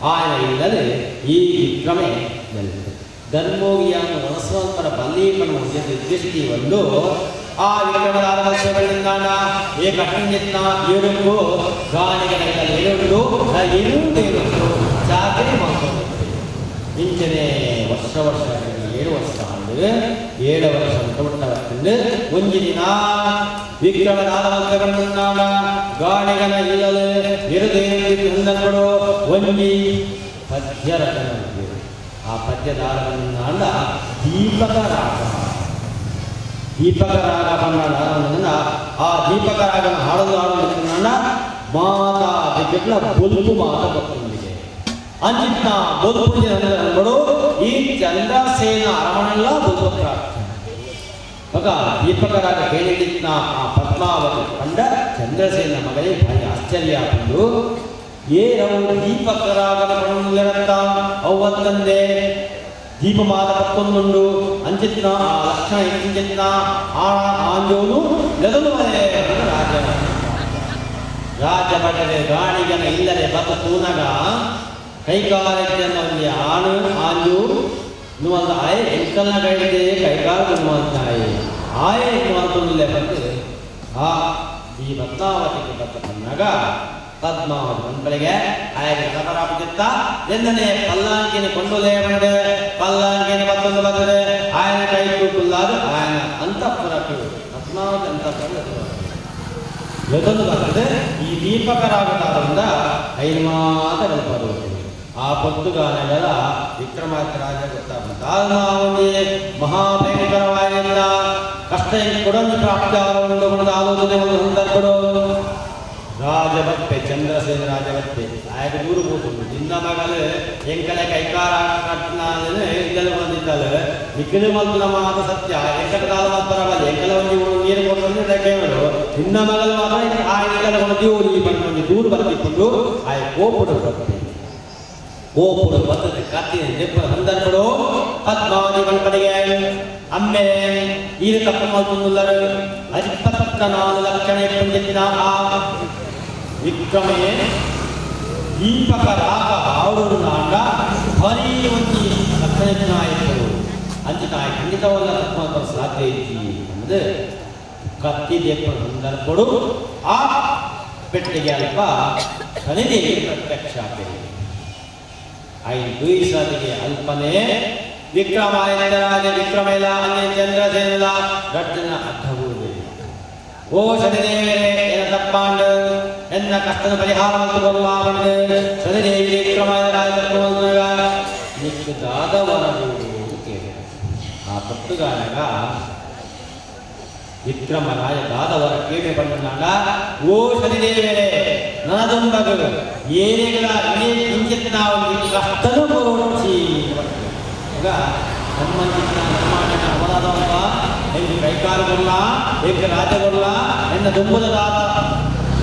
ಆಯನ ಇಲ್ಲದೆ ಈ ವಿಕ್ರಮೆ ಬೆಳೆದಿದೆ ಧರ್ಮೋಗಿಯನ್ನು ವನಸ್ವಂತರ ಬಲ್ಲೀಪನ ದೃಷ್ಟಿ ಒಂದು ಆ ವಿಕ್ರಮದ ವರ್ಷಗಳಿಂದ ಏಕಟಂಜಿತ್ನ ಏಳುಂಡು ಗಾಣಿಗನೆಲ್ಲ ಏಳುಂಡು ಏಳುಂಡು ಜಾತ್ರೆ ಮಾಡ್ಕೊಂಡು ಇಂಚನೆ ವರ್ಷ 7 ವರ್ಷ ಆಂಡು 7 ವರ್ಷ ತೊಟ್ಟವತ್ತಂದು ಒಂಜಿ ದಿನ ವಿಕ್ರಮನಾದ ಗಾಣಿಗನ ಇಲ್ಲಲು ಇರುದೇನು ಒಂಜಿ ಪದ್ಯ ರಚನೆ ಆ ಪದ್ಯದಾರನಾಂಡ ದೀಪಕ ರಾಗ ಬಂದ ಆ ದೀಪಕ ರಾಗನ ಹಾಡಲು ಮಾತಾ ಬಿಟ್ಲ ಬೊಲ್ಲು ಮಾತ ಬರ್ತೊಂದಿಗೆ ಅಂಚಿನ ಬದುಕು ಈ ಚಂದ್ರಸೇನ ಅರಮನೆಲ್ಲ ಬದುಕು ಮಗ ದೀಪಕರಾಗ ಕೇಳಿದ್ನ ಆ ಪದ್ಮಾವತಿ ಕಂಡ ಚಂದ್ರಸೇನ ಮಗಳೇ ಭಾರಿ ಆಶ್ಚರ್ಯ ಬಂದು ಏನವು ದೀಪಕರಾಗನ ಪಣಂತ ಅವತ್ತಂದೆ ದೀಪಮಾದ ಪಕ್ಕೊಂದುಂಡು ಅಂಚಿತ್ನ ಆ ಲಕ್ಷಣ ಇಂಚಿತ್ನ ಆ ಆಂಜೋನು ನೆದಲು ರಾಜಭಟರೆ ಗಾಣಿಗನ ಇಲ್ಲದೆ ಬತ ತೂನಗ ಕೈಕಾಲಜ್ಜನ ಒಂದು ಆಣು ಆಂಜು నువ్వు ఆయ ఎంకల్న కడితే కైకాలు నువ్వుతాయి ఆయ నువ్వుతుందిలే ಬಂದು ಆ ಈ ಪದ್ಮಾವತಿಗೆ ಬರ್ತಕ್ಕನ್ನಾಗ ಪದ್ಮಾವತಿ ಮಕ್ಕಳಿಗೆ ಆಯಗೆ ಕಬರಾಗುತ್ತ ಎಂದನೇ ಪಲ್ಲಾಂಕಿನ ಕೊಂಡೊಲೆ ಬಂದೆ ಪಲ್ಲಾಂಕಿನ ಮತ್ತೊಂದು ಬಂದರೆ ಆಯನ ಕೈ ಕೂಟುಲ್ಲಾದ ಆಯನ ಅಂತಃಪುರಕ್ಕೆ ಪದ್ಮಾವತಿ ಅಂತಃಪುರ ಎದೊಂದು ಬರ್ತದೆ ಈ ದೀಪಕರಾಗುತ್ತಾದ್ರಿಂದ ಐದು ಮಾತ್ರ ಬರುತ್ತೆ ಆ ಪೊತ್ತುಗಾನೆಗಳ ವಿಕ್ರಮಾದಿತ್ಯ ರಾಜ ಗೊತ್ತಾಗ್ತದೆ ಮಹಾಭಯಂಕರವಾಗಿಲ್ಲ ಕಷ್ಟ ಕೊಡೊಂದು ಪ್ರಾಪ್ತಿ ಆಲೋಚನೆ ಒಂದು ಸಂದರ್ಭಗಳು ರಾಜಭಕ್ತೆ ಚಂದ್ರಸೇನ ರಾಜಭಕ್ತೆ ಆಯ್ತ ದೂರ ಹೋಗುದು ನಿನ್ನ ಮಗಳು ಎಂಕಲೆ ಕೈಕಾರ ಇಲ್ಲದೆ ಬಂದಿದ್ದಲ್ಲ ನಿಖಿಲು ಮತ್ತು ನಮ್ಮ ಮಾತು ಸತ್ಯ ಎಂಕಟದಾಲ ಮಾತು ಬರಬಲ್ಲ ಎಂಕಲ ಒಂದು ನೀರು ಕೊಟ್ಟು ಕೇಳಲು ನಿನ್ನ ಮಗಳು ಮಾತ್ರ ಆ ಎಂಕಲ ಒಂದು ನೀ ಬಂದು ದೂರ ಬರ್ತಿಕೊಂಡು ಆಯ್ ಕೋಪುಡು ಬರ್ತದೆ ಕೋಪುಡು ಬರ್ತದೆ ಕತ್ತಿನ ದೆಪ್ಪದ ಸಂದರ್ಭಗಳು ಪದ್ಮಾವತಿ ಕಡೆಗೆ ಅಮ್ಮೆ ಈ ತಪ್ಪು ಮಾಡ್ಕೊಂಡುಲ್ಲರು 24 ಲಕ್ಷಣ ಪಂಡಿತಿನ ಆ ವಿಕ್ರಮೆ ದೀಪಕ ರಾಗ ಅವರು ನಾಡ ಹರಿ ಒಂದು ಲಕ್ಷಣ ನಾಯಕರು ಅಂಚಿತಾಯಿ ಖಂಡಿತವಲ್ಲ ತಪ್ಪ ಸಾಧ್ಯ ಐತಿ ಅಂದ್ರೆ ಕತ್ತಿ ದೆಪ್ಪದ ಸಂದರ್ಭಗಳು ಆ ಪೆಟ್ಟಿಗೆ ಅಲ್ಪ ಶನಿದೇವಿ ಪ್ರತ್ಯಕ್ಷ ಆಗ್ತದೆ ಐದು ಸಾಧಿಗೆ ಅಲ್ಪನೆ ವಿಕ್ರಮಾದಿತ್ಯ ರಾಜ ವಿಕ್ರಮೇಲ ಅನ್ಯ ಚಂದ್ರಸೇನ ಗಟ್ಟಿನ ಅರ್ಥಬಹುದು ಓ ಶನಿದೇವರೇ ಎನ್ನ ತಪ್ಪಾಂಡು ಎನ್ನ ಕಷ್ಟದ ಪರಿಹಾರವನ್ನು ಕೊಲ್ಲುವಂದು ಶನಿದೇವಿ ವಿಕ್ರಮಾದಿತ್ಯ ರಾಜ ನಿಕ್ಕದಾದವರದು ಕೇಳಿದ ಆ ಪಟ್ಟುಗಾರಗ ವಿಕ್ರಮರಾಯ ದಾದವರ ಕೇಳಿ ಬಂದ ಓ ಶನಿದೇವರೇ ನನ್ನದೊಂಬಗು ಏನೆಗಳ ಕಿಂಚಿತ್ ನಾವು ಕಷ್ಟದ ಪೂರ್ತಿ ಈಗ ನಮ್ಮಂಚಿನ ನಿರ್ಮಾಣ ಅವರಾದವಂತ ಹೆಂಗೆ ಕೈಕಾಲಗೊಲ್ಲ ಹೆಂಗೆ ರಾಜ್ಯಗೊಲ್ಲ ಎನ್ನ ದುಂಬದ ದಾದ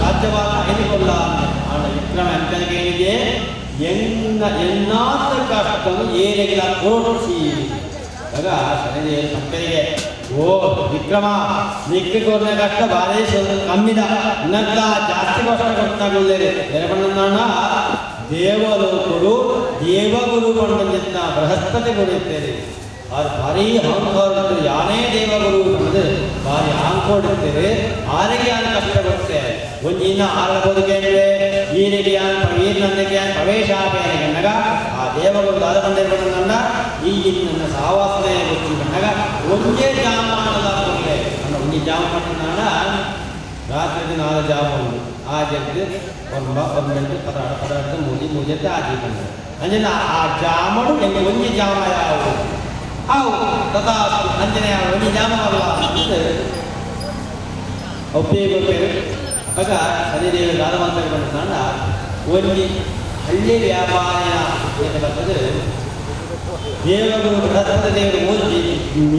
ರಾಜ್ಯವಾದ ಹೆಣಿಗೊಲ್ಲ ಆಡ ವಿಕ್ರಮ ಅಂಕನಿಗೆ ಏನಿದೆ ಎನ್ನಾತ ಕಷ್ಟವು ಏನೆಗಳ ಪೂರ್ತಿ ಆಗ ಶನಿದೇವ ಸಂಕರಿಗೆ ಓ ವಿಕ್ರಮ ನಿಕ್ಕಿಗೋರ್ನ ಕಷ್ಟ ಬಾರಿ ಕಮ್ಮಿದ ಇನ್ನಂತ ಜಾಸ್ತಿ ಕಷ್ಟ ಗೊತ್ತಾಗಲಿದೆ ಎರಬಣ್ಣ ದೇವಲೋಕರು ದೇವಗುರು ಪಂಡಿತ ಬೃಹಸ್ಪತಿ ಕೊಡುತ್ತೇನೆ ಅವ್ರು ಭಾರಿ ಹಾಂಕೋಡ್ತಾರೆ ಯಾನೇ ದೇವಗುರು ಬಂದು ಭಾರಿ ಹಾಂಕೋಡಿರ್ತಾರೆ ಆರಿಗೆ ಯಾರು ಕಷ್ಟ ಬರುತ್ತೆ ಒಂದಿನ ಆರ ಬದುಕೇಂದ್ರೆ ಈರಿಗೆ ಈರಿನಂದಕ್ಕೆ ಪ್ರವೇಶಾಪೇನೆ ಕಣ್ಣಗ ಆ ದೇವಗುರು ದಾದ ಬಂದಿರ್ಬೇಕಂದ ಈ ನನ್ನ ಸಾವಾಸನೆ ಗೊತ್ತಿ ಕಣ್ಣಗ ಒಂದೇ ಜಾಮಾನದ ಕೊಡಲೆ ನನ್ನ ಒಂದೇ ಜಾಮಾನ ರಾತ್ರಿ 4 ಜಾಮೂನು ಆ ಜಗ್ಗು ಒಂದು ಗಂಟೆ ಪದಾರ್ಥ ಮೂಜೆ ಆಜಿ ಬಂದ ಅಂಜನ ಆ ಜಾಮನು ಹೆಂಗೆ ಒಂದೇ ಜಾಮ ಯಾವುದು ಅವು ತಥಾ ಅಂಜನೆಯ ಒಂದೇ ಜಾಮವಲ್ಲ ಒಪ್ಪೇರು ಆಗ ಶನಿದೇವಿ ದಾದವಂತರಿಗೆ ಬಂದ ಕಾರಣ ಒಂದು ಹಳ್ಳಿ ವ್ಯಾಪಾರ ಬರ್ತದೆ ದೇವಗುರು ಬೃಹಸ್ಪತಿ ದೇವರು ಓದಿ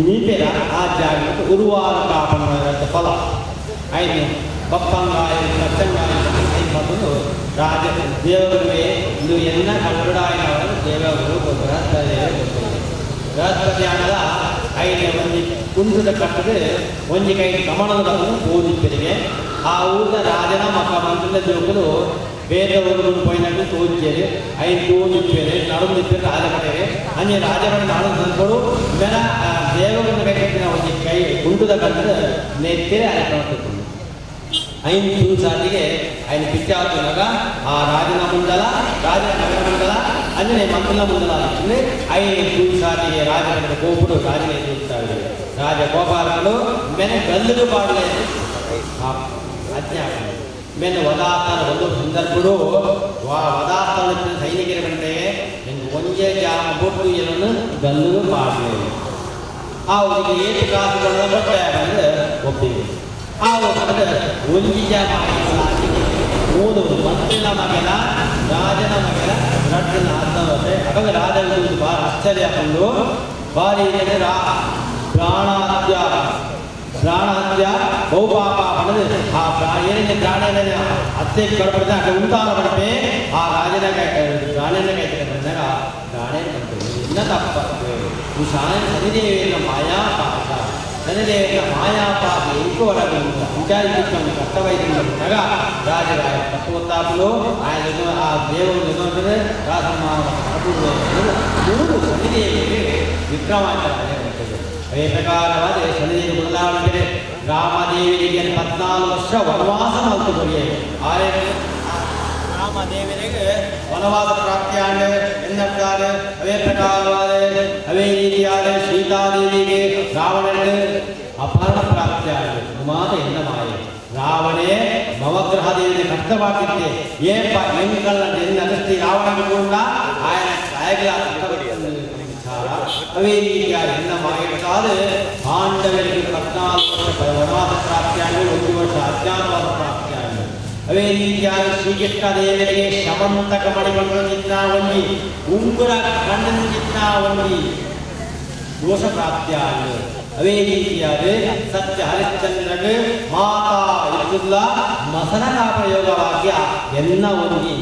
ನೀಪೇರ ಆ ಜಾಗಕ್ಕೆ ಗುರುವಾರ ಕಾಪನ ಫಲ ಐದು ಬಪ್ಪಂಗಾಯ ಕಚ್ಚಂಗಾಯ ಬಂದು ರಾಜ ದೇವಗುರುವೇ ಇದು ಎನ್ನ ಕನ್ನಡಾಯ ದೇವಗುರು ಬೃಹಸ್ಪತಿ ಬೃಹಸ್ಪತಿ ಹಣದ ಐದು ಒಂದು ಕುಂದದ ಕಟ್ಟದೆ ಒಂದು ಕೈ ಕಮಣದ ಓದಿಪ್ಪರಿಗೆ ಆ ಊರಿನ ರಾಜನ ಮಕ್ಕ ಮಂತ್ರದ ಜೋಕರು ಬೇರೆ ಊರುಗಳು ಪೋಯಿನಾಗ ತೋರಿಸೇರಿ ಐದು ತೋರಿಪ್ಪೇರಿ ನಡುವಿಪ್ಪೇರಿ ರಾಜಕಟ್ಟೇರಿ ಹಂಗೆ ರಾಜರನ್ನು ನಾಡು ತಂದ್ಕೊಡು ಮೇಲೆ ದೇವರನ್ನ ಕಟ್ಟಿನ ಒಂದು ಕೈ ಕುಂಟದ ಕಟ್ಟದ ನೆತ್ತಿರೆ ಅಲ್ಲಿ ಕಾಣ್ತಿತ್ತು ಐದು ಸಾರಿಗೆ ಐದು ಪಿಚ್ಚಾಗ ಆ ರಾಜನ ಮುಂದಲ ರಾಜನ ನಗರ ಮುಂದಲ ಅಂಜನೆ ಮಂಗಲ ಮುಂದಲ ಅಂದರೆ ಐದು ಸಾರಿಗೆ ರಾಜನ ಗೋಪುಡು ರಾಜನೇ ತೋರಿಸ್ತಾರೆ ರಾಜ ಗೋಪಾಲಗಳು ಮೇಲೆ ಗಲ್ಲದು ಪಾಡಲೇ ಅಜ್ಞಾನ ಮೇಲೆ ವದಾತನ ಒಂದು ಸಂದರ್ಭಗಳು ವದಾತನ ಸೈನಿಕರ ಗಂಟೆ ಎಂದು ಒಂದೇ ಜಾಮ ಬೊಟ್ಟು ಏನನ್ನು ಗಲ್ಲದು ಪಾಡಲೇ ಅವರಿಗೆ ಏಟು ಕಾಸುಗಳನ್ನ ಬಟ್ಟೆ ಅಂದರೆ ಒಪ್ಪಿಗೆ ಆ ಒಂದು ಜಾಮ ಮೂರು ಮಂತ್ರಿನ ಮಗನ ರಾಜನ ಮಗನ ರಟ್ಟನ ಅರ್ಥವತ್ತೆ ಅವಾಗ ರಾಜನ ಭಾಳ ಆಶ್ಚರ್ಯ ಕಂಡು ಭಾರಿ ಪ್ರಾಣಹತ್ಯ ಬಹುಪಾಪ ಪಡೆದು ಆ ಏನಿದೆ ಪ್ರಾಣಿಯ ಹತ್ಯೆಗೆ ಕಡಪಡಿದ ಅక్కడ ಉಂಟಾದ ಬಡಪೆ ಆ ರಾಜನ ಪ್ರಾಣಿಯನ್ನ ಕೈತಕ್ಕೆ ಬಂದಾಗ ಪ್ರಾಣಿಯ ಬರ್ತದೆ ಇನ್ನ ತಪ್ಪು ಈ ಶನಿದೇವಿಯ ಮಾಯಾಪಾತ ಶನಿದೇವಿಯ ಮಾಯಾಪಾತ ಎಂಟು ಒಳಗೆ ವಿಚಾರಿಸಿಕೊಂಡು ಕಷ್ಟವೈದ್ಯಗ ರಾಜರಾಯ ತತ್ವತ್ತಾಪಲು ಆ ದೇವರು ರಾಜಮ್ಮ ಮೂರು ಶನಿದೇವಿಗೆ ವಿಕ್ರಮಾಚಾರ್ಯ ಬರ್ತದೆ ಅದೇ ಪ್ರಕಾರವಾದ ಶನಿದೇವಿ ಬದಲಾವಣೆ ರಾಮದೇವಿಗೆ 14 ವರ್ಷ ವನವಾಸ ಮತ್ತು ಬಗೆಯಿದೆ ಆರೇ ರಾಮದೇವರಿಗೆ ವನವಾಸ ಪ್ರಾಪ್ತಿಯಾದ ಎನ್ನರ್ತಾರೆ ಅವೇ ಪ್ರಕಾರವಾದ ಅವೇ ರೀತಿಯಾದ ಸೀತಾದೇವಿಗೆ ರಾವಣನಿಗೆ ಅಪಹರಣ ಪ್ರಾಪ್ತಿಯಾದ ಮಾತ ಎನ್ನ ಮಾಯೆ ರಾವಣೇ ನವಗ್ರಹದೇವಿಗೆ ಕಷ್ಟವಾಗಿದ್ದೆ ಏಪ ಹೆಂಗಲ್ಲ ಎನ್ನದಸ್ತಿ ರಾವಣನಿಗೆ ಕೂಡ ಆಯನ ಕಾಯಗಳ ಅವೇ ರೀತಿಯಾದ ಎನ್ನ ಮಾಯೆಗಾದ ಪಾಂಡವರಿಗೆ 14 ವರ್ಷ ವನವಾಸ ಪ್ರಾಪ್ತಿಯಾಗಿ 1 ವರ್ಷ ಅಜ್ಞಾನವಾಸ ಪ್ರಾಪ್ತಿಯಾಗಿ ಅವೇ ರೀತಿಯಾದ ಶ್ರೀಕೃಷ್ಣ ದೇವರಿಗೆ ಶಮಂತಕ ಮಣಿಮಂದಿನ ಒಂದಿ ಉಂಗುರ ಕಣ್ಣಿನ ಒಂದಿ ದೋಷ ಪ್ರಾಪ್ತಿಯಾಗಿ ಅವೇ ರೀತಿಯಾದ ಸತ್ಯ ಹರಿಶ್ಚಂದ್ರಗೆ ಮಾತಾ ಇದ್ದುಲ್ಲ ಮಸನಕ ಪ್ರಯೋಗವಾಗಿ ಎನ್ನ ಒಂದಿ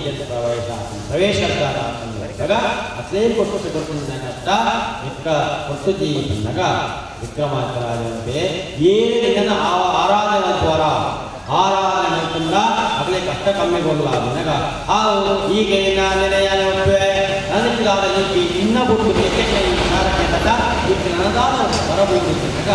ಪ್ರವೇಶಕ್ಕಾದ ಅಸೇ ಕೊಟ್ಟು ಕಷ್ಟ ವಿಕ್ರ ಕೊಟ್ಟು ನಗ ವಿಕ್ರಮಾಚಾರ್ಯಂತೆ ಏನಿನ ಆರಾಧನಾ ದ್ವಾರ ಆರಾಧನೆ ಕಂಡ ಅಗಲೇ ಕಷ್ಟ ಕಮ್ಮಿಗೊಳ್ಳಲಾಗ ಆ ಈಗ ನನಗಾದ ಇನ್ನ ಬಿಟ್ಟು ವಿಚಾರಕ್ಕೆ ತಕ್ಕ ಈಗ ನನಗಾದ ಹೊರಬೀಗ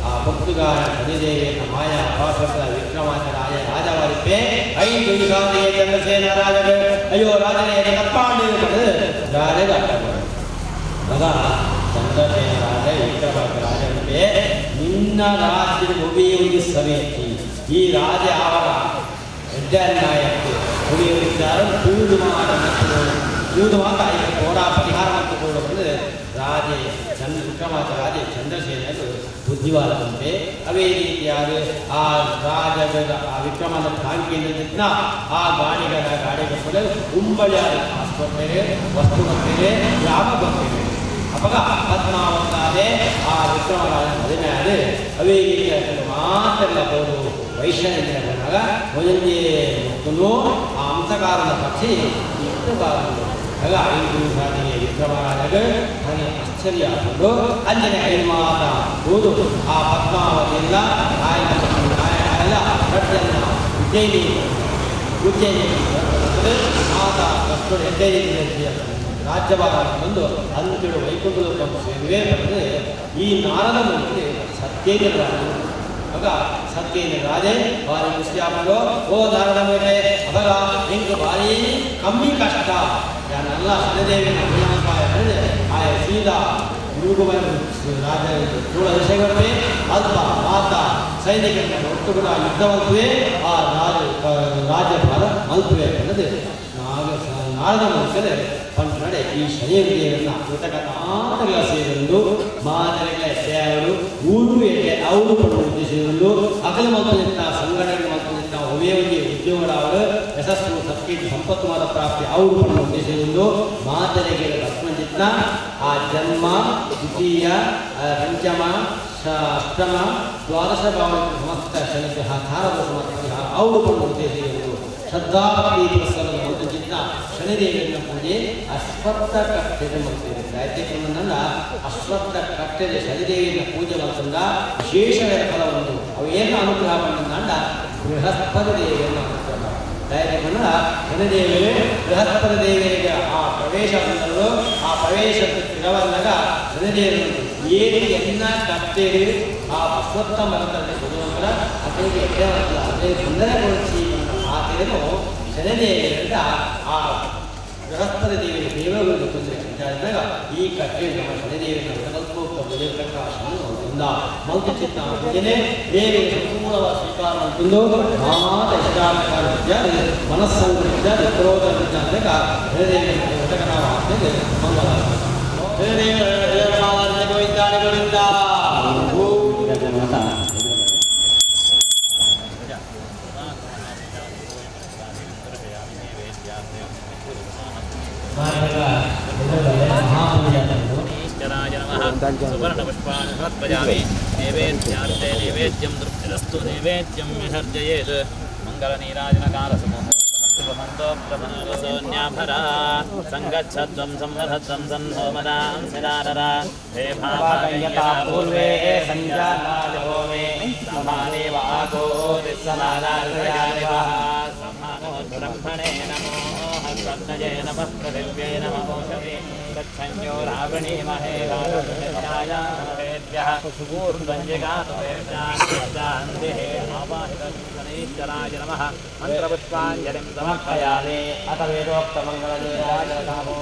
ಆ ಭಕ್ತುಗಾರ ಶನಿದೇವಿಯ ಮಾಯಾ ಅಪಾಸದ ವಿಕ್ರಮಾಚಾರ್ಯ ರಾಜವಾರಿಪೆ 5 ಯುಗಾದಿಗೆ ಚಂದ್ರಸೇನ ರಾಜರು ಅಯ್ಯೋ ರಾಜನೇ ತಪ್ಪಾಂಡು ರಾಜ ಮಗ ಚಂದ್ರಸೇನ ರಾಜ ವಿಕ್ರಮಾಚಾರ್ಯನಿಗೆ ನಿನ್ನ ರಾಜ್ಯದ ಮುಗಿಯುವುದು ಸಮೇತಿ ಈ ರಾಜ ಆವಾಗ ಹೆಡ್ಡನ್ನಾಯಕ್ಕೆ ಮುಗಿಯುತ್ತಿದ್ದಾರೆ ತೂದು ಮಾತ ಹೋರಾ ಪರಿಹಾರ ಮತ್ತು ಕೂಡ ಬಂದು ರಾಜೆ ವಿಕ್ರಮಾಚಾರ್ಯ ಚಂದ್ರಸೇನರು ಬುದ್ಧಿವಾದವಂತೆ ಅವೇ ರೀತಿಯಾದ ಆ ರಾಜ ಆ ವಿಕ್ರಮನ ಕಾಂಕೆಯಿಂದ ಆ ಗಾಡಿಗಳ ಉಂಬಳಿಯ ಆಸ್ಪತ್ರೆ ವಸ್ತು ಬರ್ತೇವೆ ಯಾವ ಬರ್ತೇವೆ ಅವಾಗ ಪದ್ಮಾವತ್ತಾದೆ ಆ ವಿಕ್ರಮರಾಜ ಮದುವೆ ಆದ ಅವೇ ರೀತಿಯಾದ ಮಾತೆಲ್ಲ ಹೋದು ವೈಷ್ಣವ ಬಂದಾಗ ಒಂದೇ ಆ ಅಂಶಕಾರನ ಪಕ್ಷಿ ಆಗ 5 ಸಾಲಿಗೆ ವಿಕ್ರಮರಾಜರು ಹಾಗೆ ಆಶ್ಚರ್ಯಗೊಂಡು ಅಂಜನೆ ಕೈಮಾತ ಹೋದು ಆ ಪದ್ಮಾವತಿಯಿಂದ ಎಲ್ಲ ರಥ್ಯನ್ನ ಉಜ್ಜಯಿನಿ ಮಾತಾ ಕಸ್ತೂರು ಹೆಜ್ಜೆ ರಾಜ್ಯಭಾಗ ಬಂದು ಅಂತಿಳು ವೈಕುಂಠದ ಸೇವೆ ಬಂದರೆ ಈ ನಾರದ ಮುಂದೆ ಸತ್ಯೇಂದ್ರರಾಜರು ಆಗ ಸತ್ಯೇಂದ್ರ ರಾಜೇ ಭಾರಿ ಖುಷಿ ಆಗ್ಬೋದು. ಓ ನಾರದ ಮೇಲೆ ಅವಾಗ ಹೆಂಗೆ ಭಾರಿ ಕಮ್ಮಿ ಕಷ್ಟ ಯಾನೆಲ್ಲ ಶನಿದೇವಿನ ಗುಣಪಾಯ ಹೇಳಿದೆ ಆಯ ಸೀದಾ ಗುರುಗುಮನ ರಾಜ ವಿಷಯಗಳೇ ಅಲ್ಪ ಮಾತ ಸೈನಿಕರನ್ನು ಒಟ್ಟುಗೂಡ ಯುದ್ಧವಂತುವೆ ಆ ರಾಜ್ಯಭಾರ ಮಲ್ಪುವೆ ಅನ್ನೋದು ನಾರದ ಮುಂಚೆ ಪಂಚನಡೆ ಈ ಶನಿದೇವರನ್ನ ಕೃತಕತಾಂತಗಳ ಸೇರಿದ್ದು ಮಾದರಿಗಳ ಸೇವರು ಊರು ಏಕೆ ಅವರು ಪಡುವ ಉದ್ದೇಶಿಸಿದ್ದು ಅಕಲ ಮಕ್ಕಳಿಂದ ಸಂಘಟನೆ ಮಕ್ಕಳಿಂದ ಒವೆಯವರಿಗೆ ಉದ್ಯೋಗಗಳು ಯಶಸ್ಸು ಸತ್ಕೀರ್ತಿ ಸಂಪತ್ತುವಾದ ಪ್ರಾಪ್ತಿ ಅವರು ಪಡುವ ಉದ್ದೇಶಿಸಿದ್ದು ಮಾದರಿಗೆ ಲಕ್ಷ್ಮಣಚಿತ್ತ ಆ ಜನ್ಮ ದ್ವಿತೀಯ ಪಂಚಮ ಅಷ್ಟಮ ದ್ವಾದಶ ಭಾವ ಸಮಸ್ತ ಶನಿಗ್ರಹ ತಾರದೋಷ ಅವರು ಪಡುವ ಉದ್ದೇಶಿಸಿದ್ದು ಶ್ರದ್ಧಾಭಕ್ತಿ ಪುರಸ್ಕಾರದ ಮಂತ್ರಚಿತ್ತ ಶನಿದೇವನ ಪೂಜೆ ಅಶ್ವತ್ಥ ಕಟ್ಟೆಗೆ ಮಾಡ್ತೇವೆ ಗಾಯತ್ರಿಕರನ್ನ ಅಶ್ವತ್ಥ ಕಟ್ಟೆಗೆ ಶನಿದೇವಿನ ಪೂಜೆ ಮಾಡ್ಕೊಂಡ ವಿಶೇಷವಾದ ಫಲವನ್ನು ಅವೇನು ಅನುಗ್ರಹ ಮಾಡಿದಂಡ ಬೃಹಸ್ಪತಿ ದೇವಿಯನ್ನು ಗಾಯತ್ರಿಕರನ್ನ ಶನಿದೇವಿಗೆ ಬೃಹಸ್ಪತಿ ದೇವಿಗೆ ಆ ಪ್ರವೇಶ ಬಂದರು ಆ ಪ್ರವೇಶದ ಸ್ಥಿರವನ್ನಾಗ ಶನಿದೇವರನ್ನು ಏನು ಎಲ್ಲ ಕಟ್ಟೆಗೆ ಆ ಅಶ್ವತ್ಥ ಮರದಲ್ಲಿ ಕೊಡುವಂತರ ಅದಕ್ಕೆ ಅದೇ ತೊಂದರೆಗೊಳಿಸಿ ಆತೇನು ಶನಿದೇವಿಯಿಂದ ಆ ಬೃಹಸ್ಪತಿ ದೇವಿಯ ದೇವರುಗಳನ್ನು ತೊಂದರೆ ಸಂಚಾರಿಸಿದಾಗ ಈ ಕಟ್ಟೆಯನ್ನು ನಮ್ಮ ಶನಿದೇವಿನ ಸಂಕಲ್ಪೋಕ್ತ ಭುಜ ಪ್ರಕಾಶವನ್ನು ಹೊಂದ ಮಂತ್ರಚಿತ್ತ ಭಜನೆ ದೇವಿಗೆ ಸಂಪೂರ್ಣವಾದ ಸ್ವೀಕಾರವನ್ನು ತಂದು ಮಾತ ಇಷ್ಟಾಕಾರ ವಿದ್ಯಾರ್ಥಿ ಮನಸ್ಸಂಗ್ರಹಿತ ಕ್ರೋಧ ವಿದ್ಯಾರ್ಥಿಗ ಶನಿದೇವಿನ ಘಟಕನಾವಾಗ್ತದೆ ಮಂಗಲ ಶನಿದೇವ ಗೋವಿಂದ सुवर्णपुष्पाणि समर्पयामि नैवेद्यार्थे नैवेद्यं तृप्तिरस्तु नैवेद्यं विसर्जयेत् मङ्गलनीराजनकारसमोहन्तोप्रभन्वसोऽन्याभरा सङ्गच्छध्वं संवधध्वं सन्सोमदां सिराररा हे भावायता पूर्वे सञ्जानायो मे समानेवाको दिस्समानार्दयानिवः समानो ब्रह्मणे नमो हस्वन्नये नमः पृथिव्यै नमो शवे गच्छन्यो रावणीमहे राजभ्यः पूर्वञ्जिकानुवेदान्तिः आवाहितराज नमः मन्त्रपुष्पाञ्जलिं समर्पयामि अथ वेदोक्तमङ्गलदेवाय नमो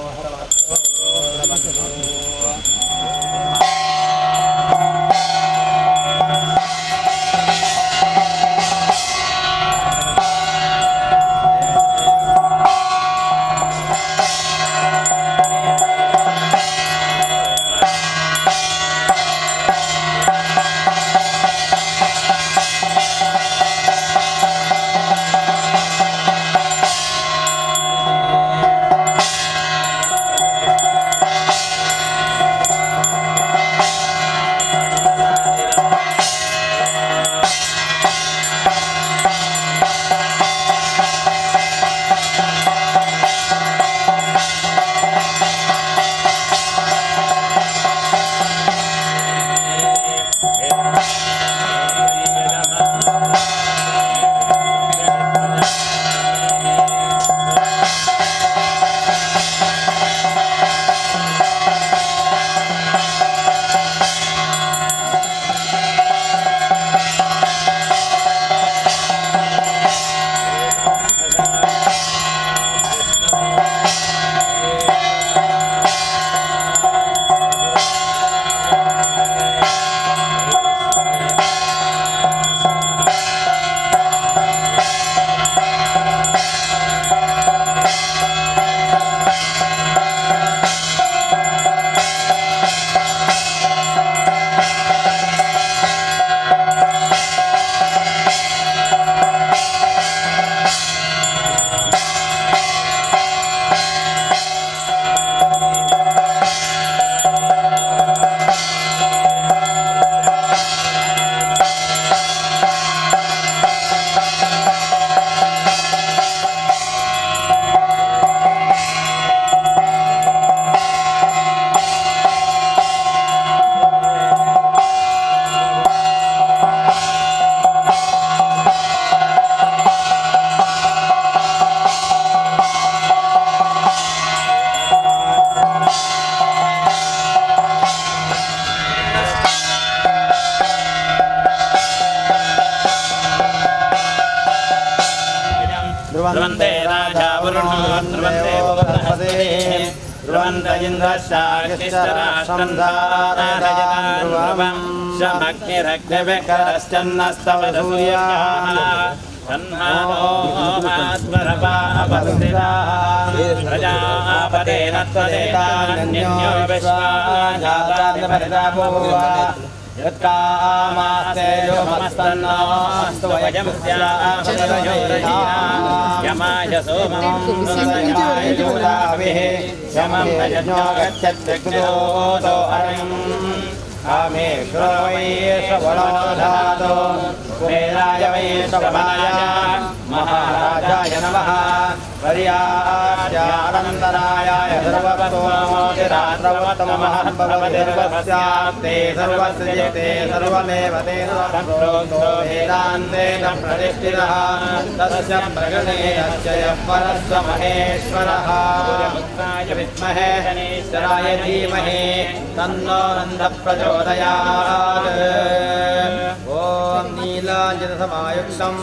ಧ್ರುವಂತೆ ರಾಜಾ ವರುಣೋ ಧ್ರುವಂತೆ ಬೃಹಸ್ಪತಿ ಧ್ರುವಂತ ಇಂದ್ರಶ್ಚಾಶ್ಚಿಷ್ಟರಾಷ್ಟ್ರಂ ಧ್ರುವಂ ಶಮಗ್ನಿರಗ್ನಿವಿಕರಶ್ಚನ್ನಸ್ತವ ಸೂರ್ಯಾಃ ಪ್ರಜಾಪತೇನ ತ್ವದೇತಾನ್ಯನ್ಯೋ ವಿಶ್ವಾಜಾತಾನ್ಯಪರಿತಾಪೋ ಯತ್ಕಾಮಾಸ್ತೇಜೋಮಸ್ತನ್ನೋऽस्तु ವಯಂ ಯಮಾಯ ಸೋಮಂ ಋತಯಾಯ ಜೂಲಾವಿಃ ಯಮಂ ಯಜ್ಞೋ ಗಚ್ಚತ್ಯಗ್ನೋದೋ ಹರಿಂ ಕಾಮೇಶ್ವರ ವೈಶ್ರವಣೋಧಾತೋ ಕುಬೇರಾಯ ವೈಶ್ರವಣಾಯ ಮಹಾರಾಜಾಯ ನಮಃ ಪರ್ಯಾಪ್ತ್ಯಾನಂದರಾಯಾಯ ಸರ್ವತೋಮೋತಿರಾತ್ರವತಮಮಹದ್ಭವತಿರ್ವಸ್ಯಾಪ್ತೆ ಸರ್ವಸ್ಯತೆ ಸರ್ವಮೇವ ತೇನ ಪ್ರೋಕ್ತೋ ವೇದಾಂತೇನ ಪ್ರತಿಷ್ಠಿತಃ ತಸ್ಯ ಪ್ರಗಣೇ ಅಚ್ಚಯಃ ಪರಸ್ವ ಮಹೇಶ್ವರಃ ಸೂರ್ಯಪುತ್ರಾಯ ವಿದ್ಮಹೇ ಶನೀಶ್ವರಾಯ ಧೀಮಹಿ ತನ್ನೋ ನಂದ ಪ್ರಚೋದಯಾತ್ ಓಂ ನೀಲಾಂಜನಸಮಾಯುಕ್ತಂ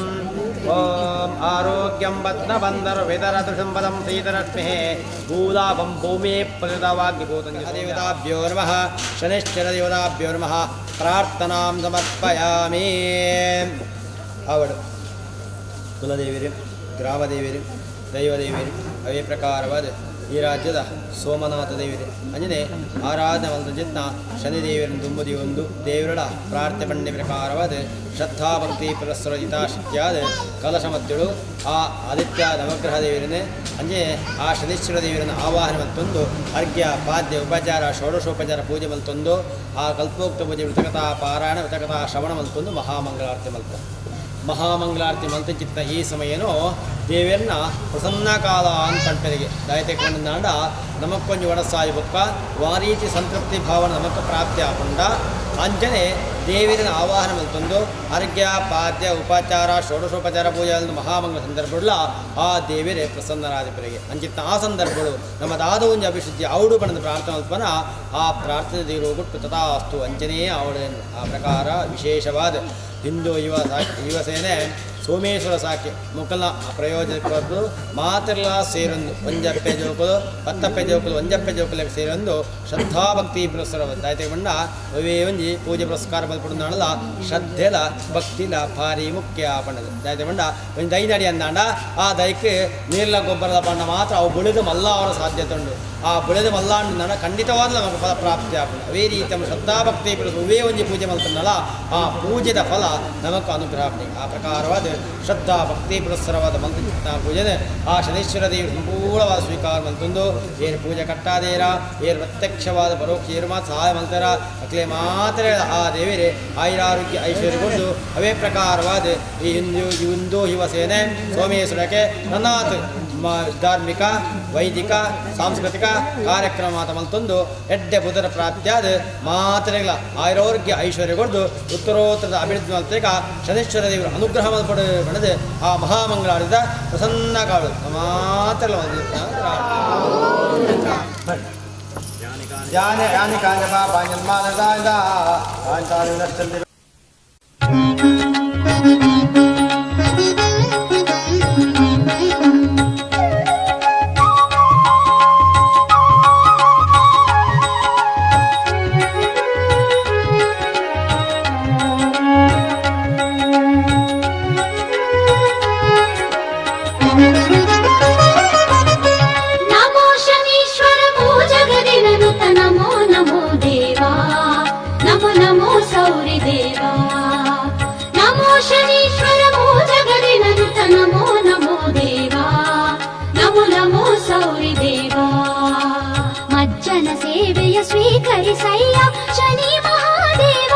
ಓಂ ಆರೋಗ್ಯಂ ಬದ್ನಬಂಧರ್ವಿತರತು ಸಂಪದಂ ಶ್ರೀಧರಶ್ಮಿಃ ಭೂಲಾಭಂ ಭೂಮೇ ಪ್ರಕೃತವಾಗ್ನಿಭೂತಂ ದೇವತಾಭ್ಯೋ ನಮಃ ಶನೈಶ್ಚರ ದೇವತಾಭ್ಯೋ ನಮಃ ಪ್ರಾರ್ಥನಾಂ ಸಮರ್ಪಯಾಮಿ. ಅವಳು ಕುಲದೇವಿಯರು, ಗ್ರಾಮದೇವಿಯರು, ದೈವದೇವಿಯರು ಅವೇ ಪ್ರಕಾರವಾದ ಈ ರಾಜ್ಯದ ಸೋಮನಾಥ ದೇವಿದೆ ಅಂಜನೆ ಆರಾಧನೆ ಒಂದು ಜಿತ್ನ ಶನಿದೇವಿಯರನ್ನು ತುಂಬುದಿ ಒಂದು ದೇವರ ಪ್ರಾರ್ಥನೆ ಪಂಡೆ ಪ್ರಕಾರವಾದ ಶ್ರದ್ಧಾಭಕ್ತಿ ಪುರಸ್ಸರಜಿತಾಶಕ್ತಿಯಾದ ಕಲಶ ಮತ್ತಳು ಆ ಆದಿತ್ಯ ನವಗ್ರಹ ದೇವರನ್ನೇ ಅಂಜೆ ಆ ಶನೀಶ್ವರ ದೇವರನ್ನು ಆವಾಹನೆ ಮತ್ತೊಂದು ಅರ್ಘ್ಯ ಪಾದ್ಯ ಉಪಚಾರ ಷೋಡಶೋಪಚಾರ ಪೂಜೆ ಮಲ್ತೊಂದು ಆ ಕಲ್ಪೋಕ್ತ ಪೂಜೆ ವೃತಕಥಾ ಪಾರಾಯಣ ವೃತಕಥಾ ಶ್ರವಣ ಮಲ್ತೊಂದು ಮಹಾಮಂಗಳಾರತಿ ಮಲ್ತ ಮಹಾಮಂಗಳಾರತಿ ಮಲ್ತಚಿತ್ತ ಈ ಸಮಯನೋ ದೇವಿಯನ್ನ ಪ್ರಸನ್ನ ಕಾಲ ಅಂತಂಟರಿಗೆ ದಯತೆಕೊಂಡ ನಮಕ್ಕೊಂದು ಒಡಸಾಯಿ ಬೊಕ್ಕ ವಾರೀತಿ ಸಂತೃಪ್ತಿ ಭಾವನ ನಮಕ ಪ್ರಾಪ್ತಿ ಆಕೊಂಡ ಅಂಜನೆ ದೇವಿಯರನ್ನು ಆವಾಹನ ಮಲ್ತೊಂದು ಅರ್ಘ್ಯ ಪಾದ್ಯ ಉಪಚಾರ ಷೋಡಶೋಪಚಾರ ಪೂಜೆ ಮಹಾಮಂಗಳ ಸಂದರ್ಭಗಳ ಆ ದೇವಿಯರೇ ಪ್ರಸನ್ನರಾಧಿಪರಿಗೆ ಅಂಚಿತ್ತ ಆ ಸಂದರ್ಭಗಳು ನಮ್ಮದಾದ ಒಂದು ಅಭಿಶುದ್ಧಿ ಅವಡು ಪಡೆದ ಪ್ರಾರ್ಥನೆ ಅಲ್ಪನ ಆ ಪ್ರಾರ್ಥನೆ ದೇವರು ಕೊಟ್ಟು ತಥಾಸ್ತು ಅಂಜನೆಯೇ ಅವಳ ಆ ಪ್ರಕಾರ ವಿಶೇಷವಾದ ಹಿಂದೂ ಯುವಸೇನೆ ಸೋಮೇಶ್ವರ ಸಾಕಿ ಮುಕಲ ಪ್ರಯೋಜನಕ್ಕದ್ದು ಮಾತೆಲ್ಲ ಸೇರೊಂದು ಒಂಜಪ್ಪೆ ಜೋಕಲು ಹತ್ತಪ್ಪೆ ಜೋಕಲು ಒಂಜಪ್ಪೆ ಜೋಕಲಿಗೆ ಸೇರೊಂದು ಶ್ರದ್ಧಾಭಕ್ತಿ ಪುರಸ್ಕಾರ ದಾಯತೆ ಬಂಡ ಅವೇ ಒಂಜಿ ಪೂಜೆ ಪುರಸ್ಕಾರ ಬಲ್ಪಡುದಾಣಲ್ಲ ಶ್ರದ್ಧೆಲ ಭಕ್ತಿಲ ಭಾರಿ ಮುಖ್ಯ ಪಂಡದು ದಾಯತೆ ಬಂಡ ಒಂದು ದೈ ನಡಿ ಅಂದಾಂಡ ಆ ದೈಕ್ಕೆ ನೀರ್ಲ ಗೊಬ್ಬರದ ಪಂಡ ಮಾತ್ರ ಅವು ಬುಳಿದು ಮಲ್ಲ ಅವರ ಸಾಧ್ಯತೆ ಉಂಟು ಆ ಬುಳಿದು ಮಲ್ಲ ಅಂಡ ಖಂಡಿತವಾದ ನಮಗೆ ಫಲ ಪ್ರಾಪ್ತಿ ಆಪುಂಡು ಅವೇ ರೀತಿ ನಮ್ಮ ಶ್ರದ್ಧಾಭಕ್ತಿ ಪುರಸ್ ಅವೇ ಒಂಜಿ ಪೂಜೆ ಮಲ್ತನಲ್ಲ ಆ ಪೂಜೆದ ಫಲ ನಮಕ್ಕೆ ಅನುಗ್ರಹ ಆ ಪ್ರಕಾರವಾದ ಶ್ರದ್ಧಾ ಭಕ್ತಿ ಪುರಸ್ಸರವಾದ ಮಂತ್ರ ಪೂಜೆ ಆ ಶನೀಶ್ವರ ದೇವರು ಸಂಪೂರ್ಣವಾದ ಸ್ವೀಕಾರ ಮಲ್ತೊಂದು ಏನು ಪೂಜೆ ಕಟ್ಟಾದೇರ ಏನು ಪ್ರತ್ಯಕ್ಷವಾದ ಪರೋಕ್ಷ ಏನು ಮಾತ್ರ ಸಹಾಯ ಮಲ್ತಾರ ಅಕ್ಲೆ ಮಾತ್ರ ಆ ದೇವರೇ ಆಯುರಾರೋಗ್ಯ ಐಶ್ವರ್ಯಗೊಂಡು ಅವೇ ಪ್ರಕಾರವಾದ ಈ ಹಿಂದೂ ಯುವಸೇನೆ ಸೋಮೇಶ್ವರಕ್ಕೆ ನನ್ನಾತ್ ಧಾರ್ಮಿಕ ವೈದಿಕ ಸಾಂಸ್ಕೃತಿಕ ಕಾರ್ಯಕ್ರಮ ಮಾತ ಮಲ್ತೊಂದು ಎಡ್ಡೆ ಬುಧರ ಪ್ರಾಪ್ತಿಯಾದ ಮಾತ್ರೆಗಳ ಆಯುರೋಗ್ಯ ಐಶ್ವರ್ಯಗೊಂಡು ಉತ್ತರೋತ್ತರದ ಅಭಿವೃದ್ಧಿ ಮಲ್ತೇಕ ಶನೀಶ್ವರ ದೇವರು ಅನುಗ್ರಹ ಮಲ್ಪಡು ಬಣದು ಆ ಮಹಾಮಂಗಳಾಡಿದ ಪ್ರಸನ್ನ ಕಾಳು ಮಾತ್ರ ಯಾನಿ ಕಾಂಜ ಸ್ವೀಕರಿಸಯ್ಯ ಶನಿ ಮಹಾದೇವ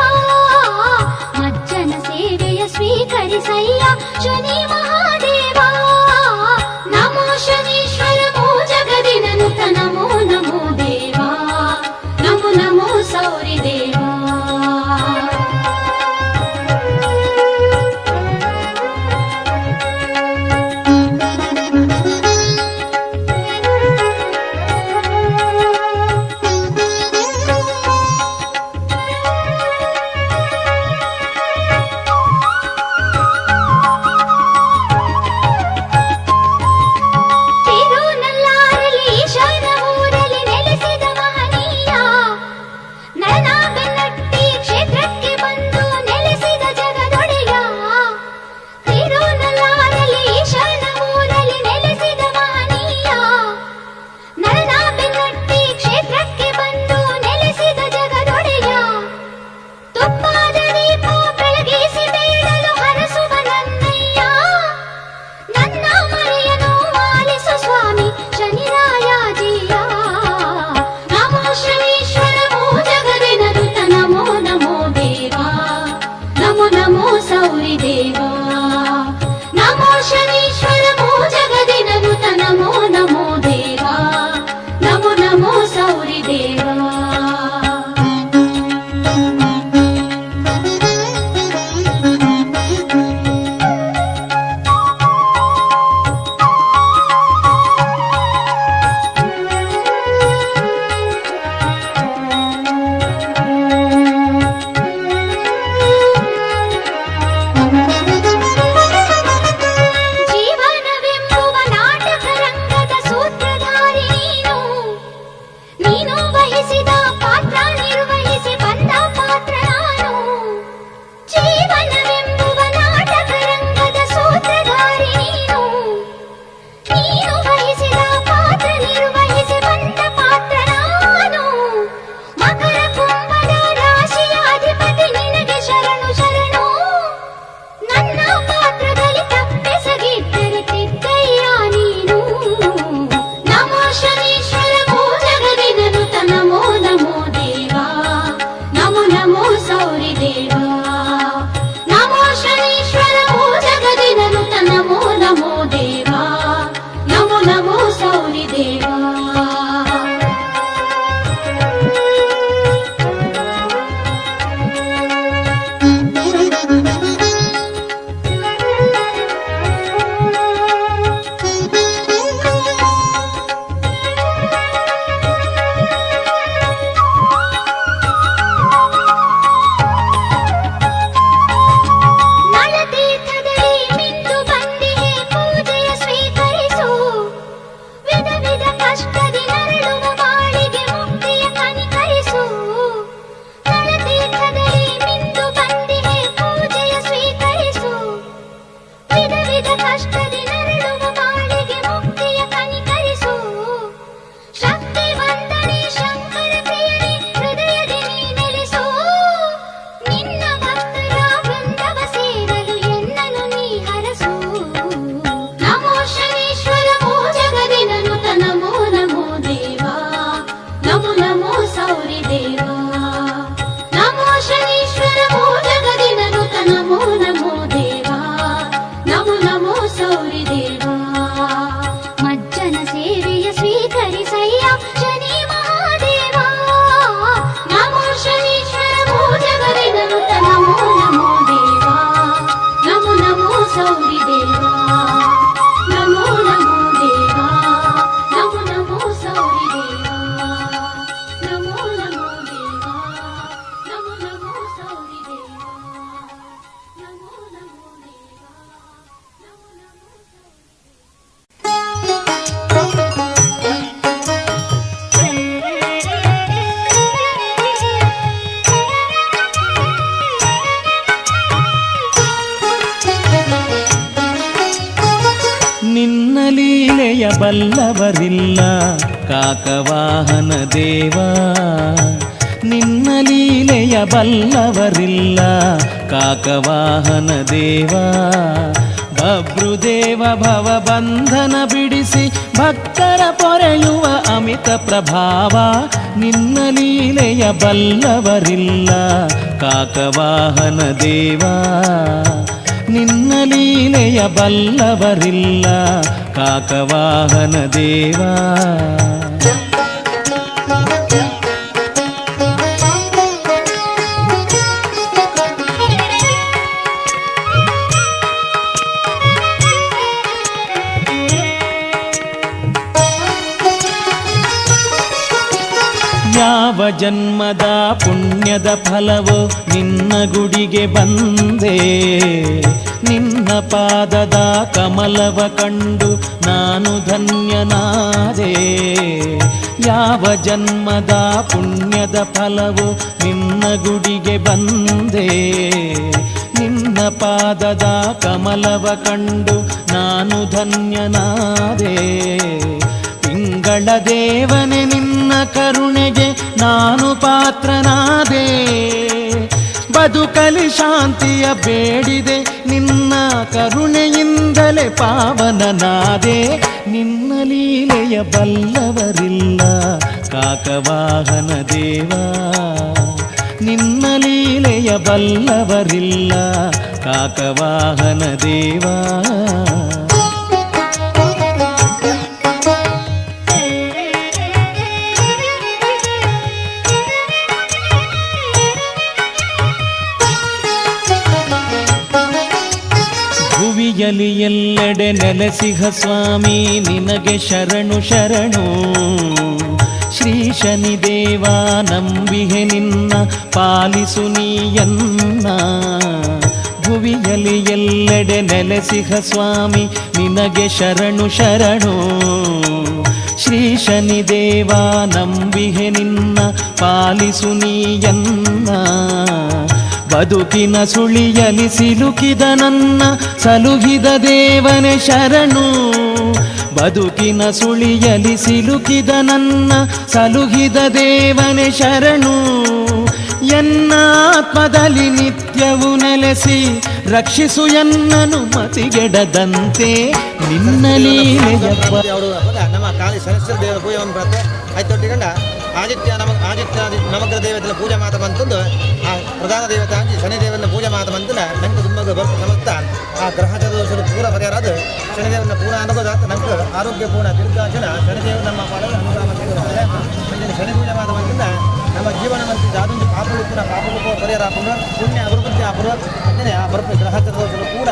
ಮಜ್ಜನ ಸೇವೆಯ ಸ್ವೀಕರಿಸಯ್ಯ ಶನಿ ಮಹಾದೇವ ನಮೋ ಶನೀಶ್ವರ ಮೋ ಜಗದಿನನುತ ನಮೋ ನಮೋ ದೇವ ನಮೋ ನಮೋ ಸೌರಿ ದೇವ ಲೀಲೆಯ ಬಲ್ಲವರಿಲ್ಲ ಕಾಕವಾಹನ ದೇವಾ, ನಿನ್ನ ಲೀಲೆಯ ಬಲ್ಲವರಿಲ್ಲ ಕಾಕವಾಹನ ದೇವಾ. ಬಭ್ರುದೇವ ಭವ ಬಂಧನ ಬಿಡಿಸಿ ಭಕ್ತರ ಪೊರೆಯುವ ಅಮಿತ ಪ್ರಭಾವ, ನಿನ್ನ ಲೀಲೆಯ ಬಲ್ಲವರಿಲ್ಲ ಕಾಕವಾಹನ ದೇವಾ, ನಿನ್ನ ಲೀಲೆಯ ಬಲ್ಲವರಿಲ್ಲ ಕಾಕವಾಹನ ದೇವಾ. ಯಾವ ಜನ್ಮದ ಪುಣ್ಯದ ಫಲವೋ ನಿನ್ನ ಗುಡಿಗೆ ಬಂದೆ, ನಿನ್ನ ಪಾದದ ಕಮಲವ ಕಂಡು ನಾನು ಧನ್ಯನಾದೆ. ಯಾವ ಜನ್ಮದ ಪುಣ್ಯದ ಫಲವೋ ನಿನ್ನ ಗುಡಿಗೆ ಬಂದೆ, ನಿನ್ನ ಪಾದದ ಕಮಲವ ಕಂಡು ನಾನು ಧನ್ಯನಾದೆ. ಪಿಂಗಳ ದೇವನೇ ನಿನ್ನ ಕರುಣೆಗೆ ನಾನು ಪಾತ್ರನಾದೆ, ಬದುಕಲಿ ಶಾಂತಿಯ ಬೇಡಿದೆ ನಿನ್ನ ಕರುಣೆಯಿಂದಲೇ ಪಾವನನಾದೆ. ನಿನ್ನ ಲೀಲೆಯ ಬಲ್ಲವರಿಲ್ಲ ಕಾಕವಾಹನ ದೇವಾ, ನಿನ್ನ ಲೀಲೆಯ ಬಲ್ಲವರಿಲ್ಲ ಕಾಕವಾಹನ ದೇವಾ. ಭುವಿಯಲಿ ಎಲ್ಲೆಡೆ ನೆಲೆಸಿಹ ಸ್ವಾಮಿ ನಿನಗೆ ಶರಣು ಶರಣು. ಶ್ರೀ ಶನಿದೇವ ನಂಬಿಹೆ ನಿನ್ನ ಪಾಲಿಸು ನೀಯನ್ನ. ಭುವಿಯಲಿ ಎಲ್ಲೆಡೆ ನೆಲೆಸಿಹ ಸ್ವಾಮಿ ನಿನಗೆ ಶರಣು ಶರಣು. ಶ್ರೀ ಶನಿದೇವ ನಂಬಿಹೆ ನಿನ್ನ ಪಾಲಿಸು ನೀಯನ್ನ. ಬದುಕಿನ ಸುಳಿಯಲಿ ಸಿಲುಕಿದ ನನ್ನ ಸಲುಹಿದ ದೇವನೇ ಶರಣು. ಬದುಕಿನ ಸುಳಿಯಲಿ ಸಿಲುಕಿದ ನನ್ನ ಸಲುಹಿದ ದೇವನೇ ಶರಣು. ಎನ್ನ ಆತ್ಮದಲ್ಲಿ ನಿತ್ಯವು ನೆಲೆಸಿ ರಕ್ಷಿಸು ಎನ್ನನು ಮತಿಗೆಡದಂತೆ. ನಿನ್ನ ಲೀಲೆಯ ನಮ್ಮ ಕಾಳಿ ಸರಸ್ವತಿ ದೇವರ ಪೂಜೆಯನ್ನು ಬರುತ್ತೆ ಆಯ್ತೊಟ್ಟಿಗಂಡ ಆದಿತ್ಯ ನವಗ್ರಹ ದೇವತೆಯ ಪೂಜೆ ಮಾತ ಬಂತಂದು ಆ ಪ್ರಧಾನ ದೇವತೆ ಆಗಿ ಶನಿದೇವನ ಪೂಜೆ ಮಾತ ಬಂತನ ನಂಗೆ ತುಂಬ ಬರ್ತು ಸಮಸ್ತ ಆ ಗ್ರಹ ದೋಷದ ಪೂರ ಪರಿಹಾರ ಶನಿದೇವನ ಪೂರ ಅನುಭವದಾತ ನಂಗೆ ಆರೋಗ್ಯಪೂರ್ಣ ದೀರ್ಘಾಚನ ಶನಿದೇವ ನಮ್ಮ ಪಾಲನೆ ಅನುಗ್ರಹ ಶನಿ ಪೂಜೆ ಮಾತ ಬಂತಂದ ನಮ್ಮ ಜೀವನ ಮಂತ್ರಿ ಅದೊಂದು ಪಾಪಗಳು ಕೂಡ ಪಾಪಗಳು ಪರಿಹಾರ ಹಾಕೊಂಡು ಪುಣ್ಯ ಅಭಿವೃದ್ಧಿ ಹಾಕೋರು ಅಂದರೆ ಆ ಬರ್ಪ ಗ್ರಹ ದೋಷಗಳು ಕೂಡ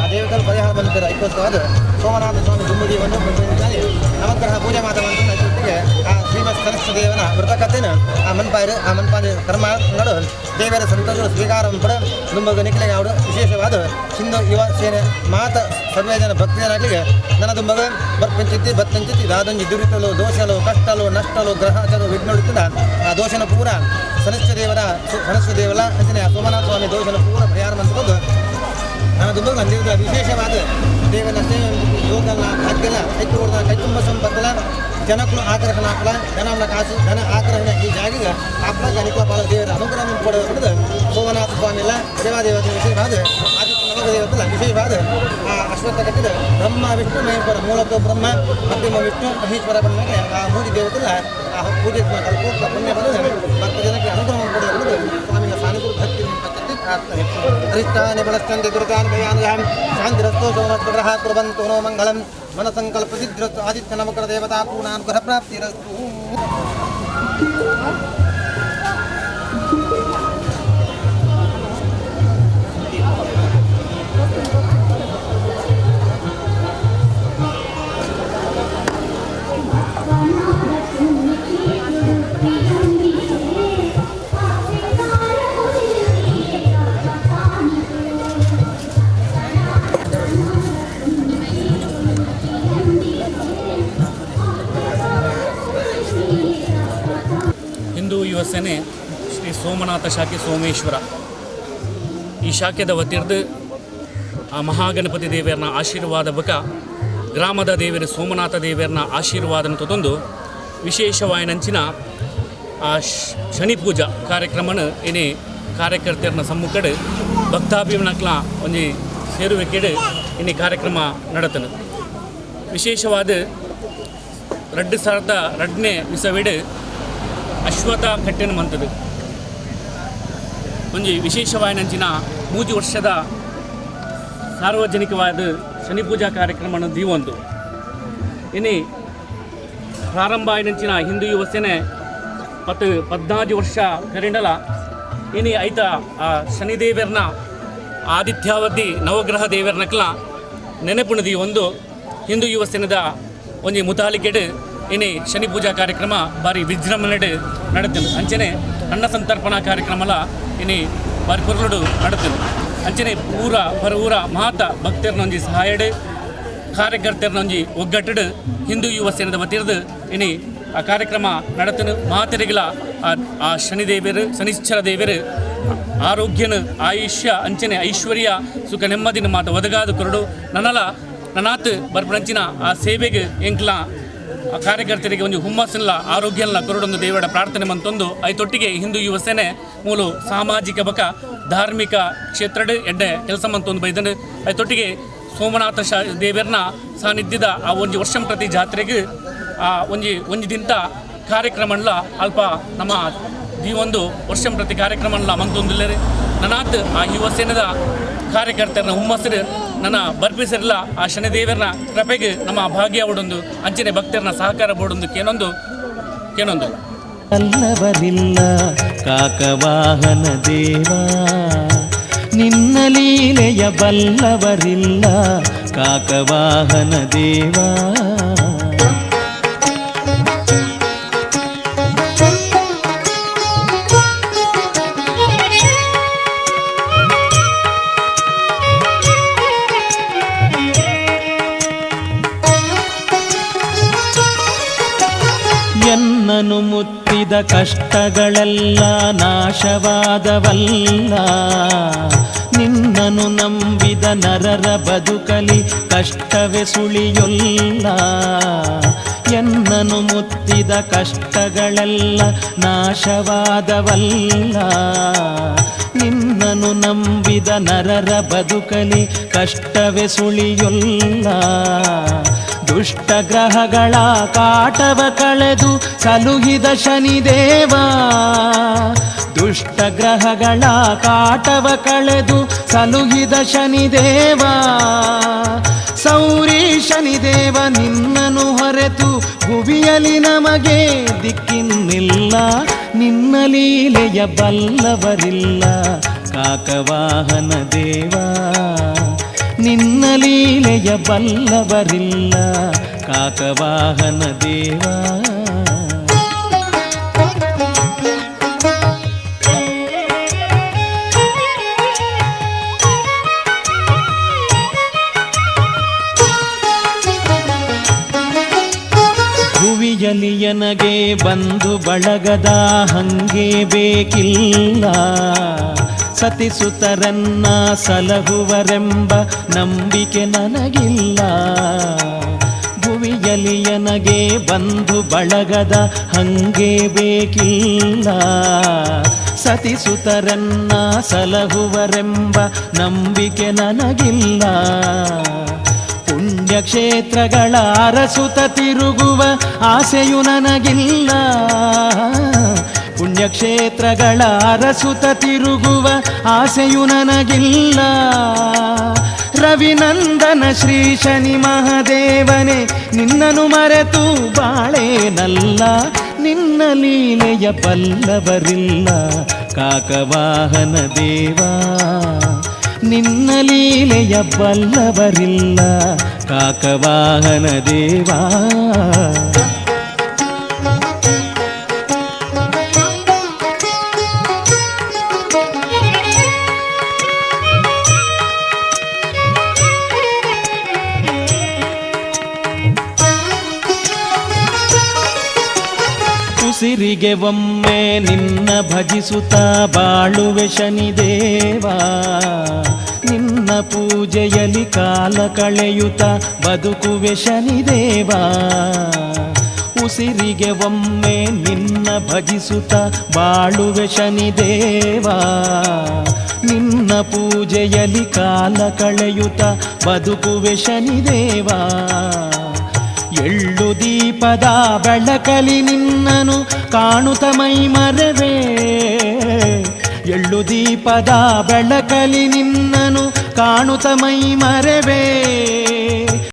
ಆ ದೇವತೆಗಳು ಪರಿಹಾರ ಬಂದಿದ್ದಾರೆ. ಐಕೋಸ್ಕರವಾದ ಸೋಮನಾಥ ಸ್ವಾಮಿ ಜುಂಬುದಿಯನ್ನು ಬಂದಿದ್ದಾರೆ. ನವಗ್ರಹ ಪೂಜೆ ಮಾತ ಬಂತಂದ ಜೊತೆಗೆ ಆ ಶ್ರೀಮತ್ ಸರಸ್ವತಿ ದೇವನ ವೃತಕಥೆನ ಆ ಮನ್ಪಾದ ಕರ್ಮ ನಡು ದೇವರ ಸಂತೋಷ ಸ್ವೀಕಾರ ಪಡ ದುಂಬಗ ನಿಖಲೆ ಯಾವುದು ವಿಶೇಷವಾದ ಹಿಂದೂ ಯುವ ಸೇನೆ ಮಾತ ಸರ್ವೇ ಜನ ಭಕ್ತಿಯರಾಗಲಿಗೆ ನನ್ನ ದುಂಬಗ ಬರ್ಪಂಚಿತ್ತಿ ಬತ್ತಂಚಿತ್ತಿ ದಾದಂಜಿ ದುರಿತಲು ದೋಷಲು ಕಷ್ಟಲು ನಷ್ಟಲು ಗ್ರಹಚಲು ವಿಘ್ನಡುತ್ತಿದ್ದ ಆ ದೋಷನ ಪೂರ ಸರಸ್ವತಿ ದೇವರ ಅಂಚನೆ ಸೋಮನಾಥ ಸ್ವಾಮಿ ದೋಷನ ಪೂರ ಪರಿಹಾರ ಮಂತ್ಕೊಂಡು ನನ್ನ ದುಂಬಗ ಅಂದಿರುವ ವಿಶೇಷವಾದ ದೇವನ ಸೇವೆ ಯೋಗಲ್ಲ ಭಾಗ್ಯಲ್ಲ ಹೆಚ್ಚು ಹೊಡೆದ ಕೈ ತುಂಬ ಸಂಪತ್ತಲ್ಲ ಜನಕ್ಕೂ ಆಕರ್ಷಣ ಹಾಕಲ ಜನ ಕಾಸು ಜನ ಆಕರ್ಷಣೆ ಈ ಜಾಗಿಗೆ ಆಪ್ಲ ನಿಕ್ಲಪಾಲ ದೇವರ ಅನುಗ್ರಹ ಪಡೆದು ಸೋಮನಾಥ ಸ್ವಾಮಿ ಎಲ್ಲ ದೇವಾದೇವತೆ ವಿಶೇಷವಾದ ಆದಿತ್ಯ ನವಗ್ರಹ ವಿಶೇಷವಾದ ಆ ಅಶ್ವತ್ಥ ಕಟ್ಟಿದ ಬ್ರಹ್ಮ ವಿಷ್ಣು ಮಹೇಶ್ವರ ಮೂಲಕ ಬ್ರಹ್ಮ ಮಧ್ಯಮ ವಿಷ್ಣು ಮಹೇಶ್ವರ ಬಂದಾಗ ಆ ಮೂರು ದೇವತೆಲ್ಲ ಆ ಪೂಜೆ ಕಲ್ಪೋಕ್ತ ಪುಣ್ಯ ಬಂದು ಮತ್ತು ಜನಕ್ಕೆ ಅನುಗ್ರಹ ಪಡೆದು ಸ್ವಾಮಿಯ ಸಾನುಕೂಲ ಭಕ್ತಿ ಪ್ರಾರ್ಥನೆ ಹರಿಷ್ಠಾನಿ ಬಳಸ್ತಂತೆ ದುರ್ಗಾನ್ ಭಯಾನುಯಾಂ ಶಾಂತಿರಸ್ತೋ ಸೋಮಗ್ರಹ ಕುರ್ವಂತು ನೋ ಮಂಗಳಂ ಮನಸಂಕಲ್ಪ ಸಿದ್ಧರಸ್ತು ಆದಿತ್ಯ ನಮಕರ ದೇವತಾ ಪೂರ್ಣಾನುಗ್ರಹ ಪ್ರಾಪ್ತಿರಸ್ತು. ಯುವ ಸೇನೆ ಶ್ರೀ ಸೋಮನಾಥ ಶಾಖೆ ಸೋಮೇಶ್ವರ ಈ ಶಾಖೆದ ವತಿರ್ದು ಆ ಮಹಾಗಣಪತಿ ದೇವರನ್ನ ಆಶೀರ್ವಾದ ಬಕ ಗ್ರಾಮದ ದೇವರ ಸೋಮನಾಥ ದೇವರನ್ನ ಆಶೀರ್ವಾದನ ತೊಂದು ವಿಶೇಷವಾಯಿನಂಚಿನ ಆ ಶನಿ ಪೂಜಾ ಕಾರ್ಯಕ್ರಮನ ಏನೇ ಕಾರ್ಯಕರ್ತರ ಸಮ್ಮುಖಡ್ ಭಕ್ತಾಭಿಮಾನಕ್ಲ ಒಂದು ಸೇರುವಿಕೆಡ್ ಇನ್ನಿ ಕಾರ್ಯಕ್ರಮ ನಡತನು. ವಿಶೇಷವಾದ 2002ನೇ ವಿಸವಿಡ್ ಅಶ್ವಥ ಕಟ್ಟೆನ ಮಂತದು ಒಂದು ವಿಶೇಷವಾಯಿನಂಚಿನ 3 ವರ್ಷದ ಸಾರ್ವಜನಿಕವಾದ ಶನಿ ಪೂಜಾ ಕಾರ್ಯಕ್ರಮ ದೀವೊಂದು ಇನ್ನಿ ಪ್ರಾರಂಭ ಆಯ್ನಂಚಿನ ಹಿಂದೂ ಯುವ ಸೇನೆ 14 ವರ್ಷ ಕರಿಂಡಲ ಇನಿ ಐತ ಆ ಶನಿದೇವರನ ಆದಿತ್ಯಾವಧಿ ನವಗ್ರಹ ದೇವರನಕ್ಲ ನೆನಪುಣದಿ ಒಂದು ಹಿಂದೂ ಯುವ ಸೇನೆದ ಒಂದು ಮುತಾಲಿಕೆಡ್ ಇನಿ ಶನಿ ಪೂಜಾ ಕಾರ್ಯಕ್ರಮ ಬಾರಿ ವಿಜೃಂಭಣೆಡ್ ನಡೆತನು. ಅಂಚನೆ ಅನ್ನ ಸಂತರ್ಪಣಾ ಕಾರ್ಯಕ್ರಮಲ ಇನಿ ಬಾರಿ ಕೊರಲುಡು ನಡೆತನು. ಅಂಚನೆ ಊರ ಮಹಾತ ಭಕ್ತರನೊಂಜಿ ಸಹಾಯಡ್ ಕಾರ್ಯಕರ್ತರನೊಂಜಿ ಒಗ್ಗಟ್ಟಡ್ ಹಿಂದೂ ಯುವ ಸೇನೆದ ವತಿರ್ದು ಇನಿ ಆ ಕಾರ್ಯಕ್ರಮ ನಡೆತನು. ಮಾತೆರೆಗಳ ಆ ಶನಿಶ್ಚರ ದೇವರು ಆರೋಗ್ಯನ ಆಯುಷ್ಯ ಅಂಚನೆ ಐಶ್ವರ್ಯ ಸುಖ ನೆಮ್ಮದಿನ ಮಾತ ಒದಗಾದ ಕೊರಡು ನನಾತ್ ಬರ್ಪಂಚಿನ ಆ ಸೇವೆಗೆ ಎಂಕ್ಲ ಆ ಕಾರ್ಯಕರ್ತರಿಗೆ ಒಂದು ಹುಮ್ಮಸ್ಸಲ್ಲ ಆರೋಗ್ಯಲ್ಲ ಕೊರಡೊಂದು ದೇವರ ಪ್ರಾರ್ಥನೆ ಮಂತೊಂದು ಐತೊಟ್ಟಿಗೆ ಹಿಂದೂ ಯುವ ಸೇನೆ ಮೂಲು ಸಾಮಾಜಿಕ ಬಕ ಧಾರ್ಮಿಕ ಕ್ಷೇತ್ರಡ್ ಎಡ್ಡೆ ಕೆಲಸ ಮಂತೊಂದು ಬೈದಂಡು ಐತೊಟ್ಟಿಗೆ ಸೋಮನಾಥ ದೇವರನ ಸಾನ್ನಿಧ್ಯದ ಆ ಒಂದು ವರ್ಷಂ ಪ್ರತಿ ಜಾತ್ರೆಗೆ ಆ ಒಂಜಿ ದಿಂತ ಕಾರ್ಯಕ್ರಮಲ್ಲ ಅಲ್ಪ ನಮ್ಮ ಈ ಒಂದು ವರ್ಷಂ ಪ್ರತಿ ಕಾರ್ಯಕ್ರಮಲ್ಲ ಮಂತೊಂದಿಲ್ಲರಿ ನನಾತ್ ಆ ಯುವ ಸೇನೆದ ಕಾರ್ಯಕರ್ತರನ್ನ ಹುಮ್ಮಸ್ಸರು ನನ್ನ ಬರ್ಪಿಸಿರಲ್ಲ ಆ ಶನಿದೇವರನ ಕೃಪೆಗೆ ನಮ್ಮ ಭಾಗ್ಯ ಓಡೊಂದು ಅಂಚನೆ ಭಕ್ತರನ್ನ ಸಹಕಾರ ಬೋಡೊಂದು ಕೇನೊಂದು ಅಲ್ಲವರಿಲ್ಲ ಕಾಕವಾಹನ ದೇವಾ ನಿನ್ನ ಲೀಲೆಯ ಬಲ್ಲವರಿಲ್ಲ ಕಾಕವಾಹನ ದೇವಾ. ಎನ್ನನು ಮುತ್ತಿದ ಕಷ್ಟಗಳೆಲ್ಲ ನಾಶವಾದವಲ್ಲ ನಿನ್ನನು ನಂಬಿದ ನರರ ಬದುಕಲಿ ಕಷ್ಟವೇ ಸುಳಿಯೊಲ್ಲ. ಎನ್ನನು ಮುತ್ತಿದ ಕಷ್ಟಗಳೆಲ್ಲ ನಾಶವಾದವಲ್ಲ ನಿನ್ನನು ನಂಬಿದ ನರರ ಬದುಕಲಿ ಕಷ್ಟವೇ ಸುಳಿಯೊಲ್ಲ. ದುಷ್ಟ ಗ್ರಹಗಳ ಕಾಟವ ಕಳೆದು ಸಲುಹಿದ ಶನಿದೇವ ದುಷ್ಟ ಗ್ರಹಗಳ ಕಾಟವ ಕಳೆದು ಸಲುಹಿದ ಶನಿದೇವ ಸೌರಿ ಶನಿದೇವ ನಿನ್ನನು ಹೊರೆತು ಭುವಿಯಲಿ ನಮಗೆ ದಿಕ್ಕಿನ್ನಿಲ್ಲ ನಿನ್ನ ಲೀಲೆಯ ಬಲ್ಲವರಿಲ್ಲ ಕಾಕವಾಹನ ದೇವಾ ನಿನ್ನ ಲೀಲೆಯ ಬಲ್ಲವರಿಲ್ಲ ಕಾಕವಾಹನ ದೇವಾ. ಭುವಿಯಲಿಯನಗೆ ಬಂಧು ಬಳಗದ ಹಂಗೆ ಬೇಕಿಲ್ಲ ಸತಿಸುತರನ್ನ ಸಲಹುವರೆಂಬ ನಂಬಿಕೆ ನನಗಿಲ್ಲ. ಭುವಿಯಲಿಯನಗೆ ಬಂಧು ಬಳಗದ ಹಂಗೆ ಬೇಕಿಲ್ಲ ಸತಿಸುತರನ್ನ ಸಲಹುವರೆಂಬ ನಂಬಿಕೆ ನನಗಿಲ್ಲ. ಪುಣ್ಯಕ್ಷೇತ್ರಗಳ ಅರಸುತ ತಿರುಗುವ ಆಸೆಯು ನನಗಿಲ್ಲ ಪುಣ್ಯಕ್ಷೇತ್ರಗಳ ಅರಸುತ ತಿರುಗುವ ಆಸೆಯು ನನಗಿಲ್ಲ. ರವಿನಂದನ ಶ್ರೀ ಶನಿ ಮಹಾದೇವನೇ ನಿನ್ನನು ಮರೆತು ಬಾಳೇನಲ್ಲ ನಿನ್ನ ಲೀಲೆಯ ಬಲ್ಲವರಿಲ್ಲ ಕಾಕವಾಹನ ದೇವಾ ನಿನ್ನ ಲೀಲೆಯ ಬಲ್ಲವರಿಲ್ಲ ಕಾಕವಾಹನ ದೇವಾ. ಉಸಿರಿಗೆ ಒಮ್ಮೆ ನಿನ್ನ ಭಜಿಸುತ್ತಾ ಬಾಳುವೆ ಶನಿದೇವಾ ನಿನ್ನ ಪೂಜೆಯಲ್ಲಿ ಕಾಲ ಕಳೆಯುತ್ತ ಬದುಕುವೆ ಶನಿದೇವ. ಉಸಿರಿಗೆ ಒಮ್ಮೆ ನಿನ್ನ ಭಜಿಸುತ್ತ ಬಾಳುವೆ ಶನಿದೇವ. ನಿನ್ನ ಪೂಜೆಯಲ್ಲಿ ಕಾಲ ಕಳೆಯುತ್ತ ಬದುಕುವೆ ಶನಿದೇವ. ಎಳ್ಳು ದೀಪದ ಬೆಳಕಲಿ ನಿನ್ನನು ಕಾಣುತ್ತ ಮೈ ಮರೆವೇ. ಎಳ್ಳು ದೀಪದ ಬೆಳಕಲಿ ನಿನ್ನನು ಕಾಣುತ್ತ ಮೈ ಮರೆವೇ.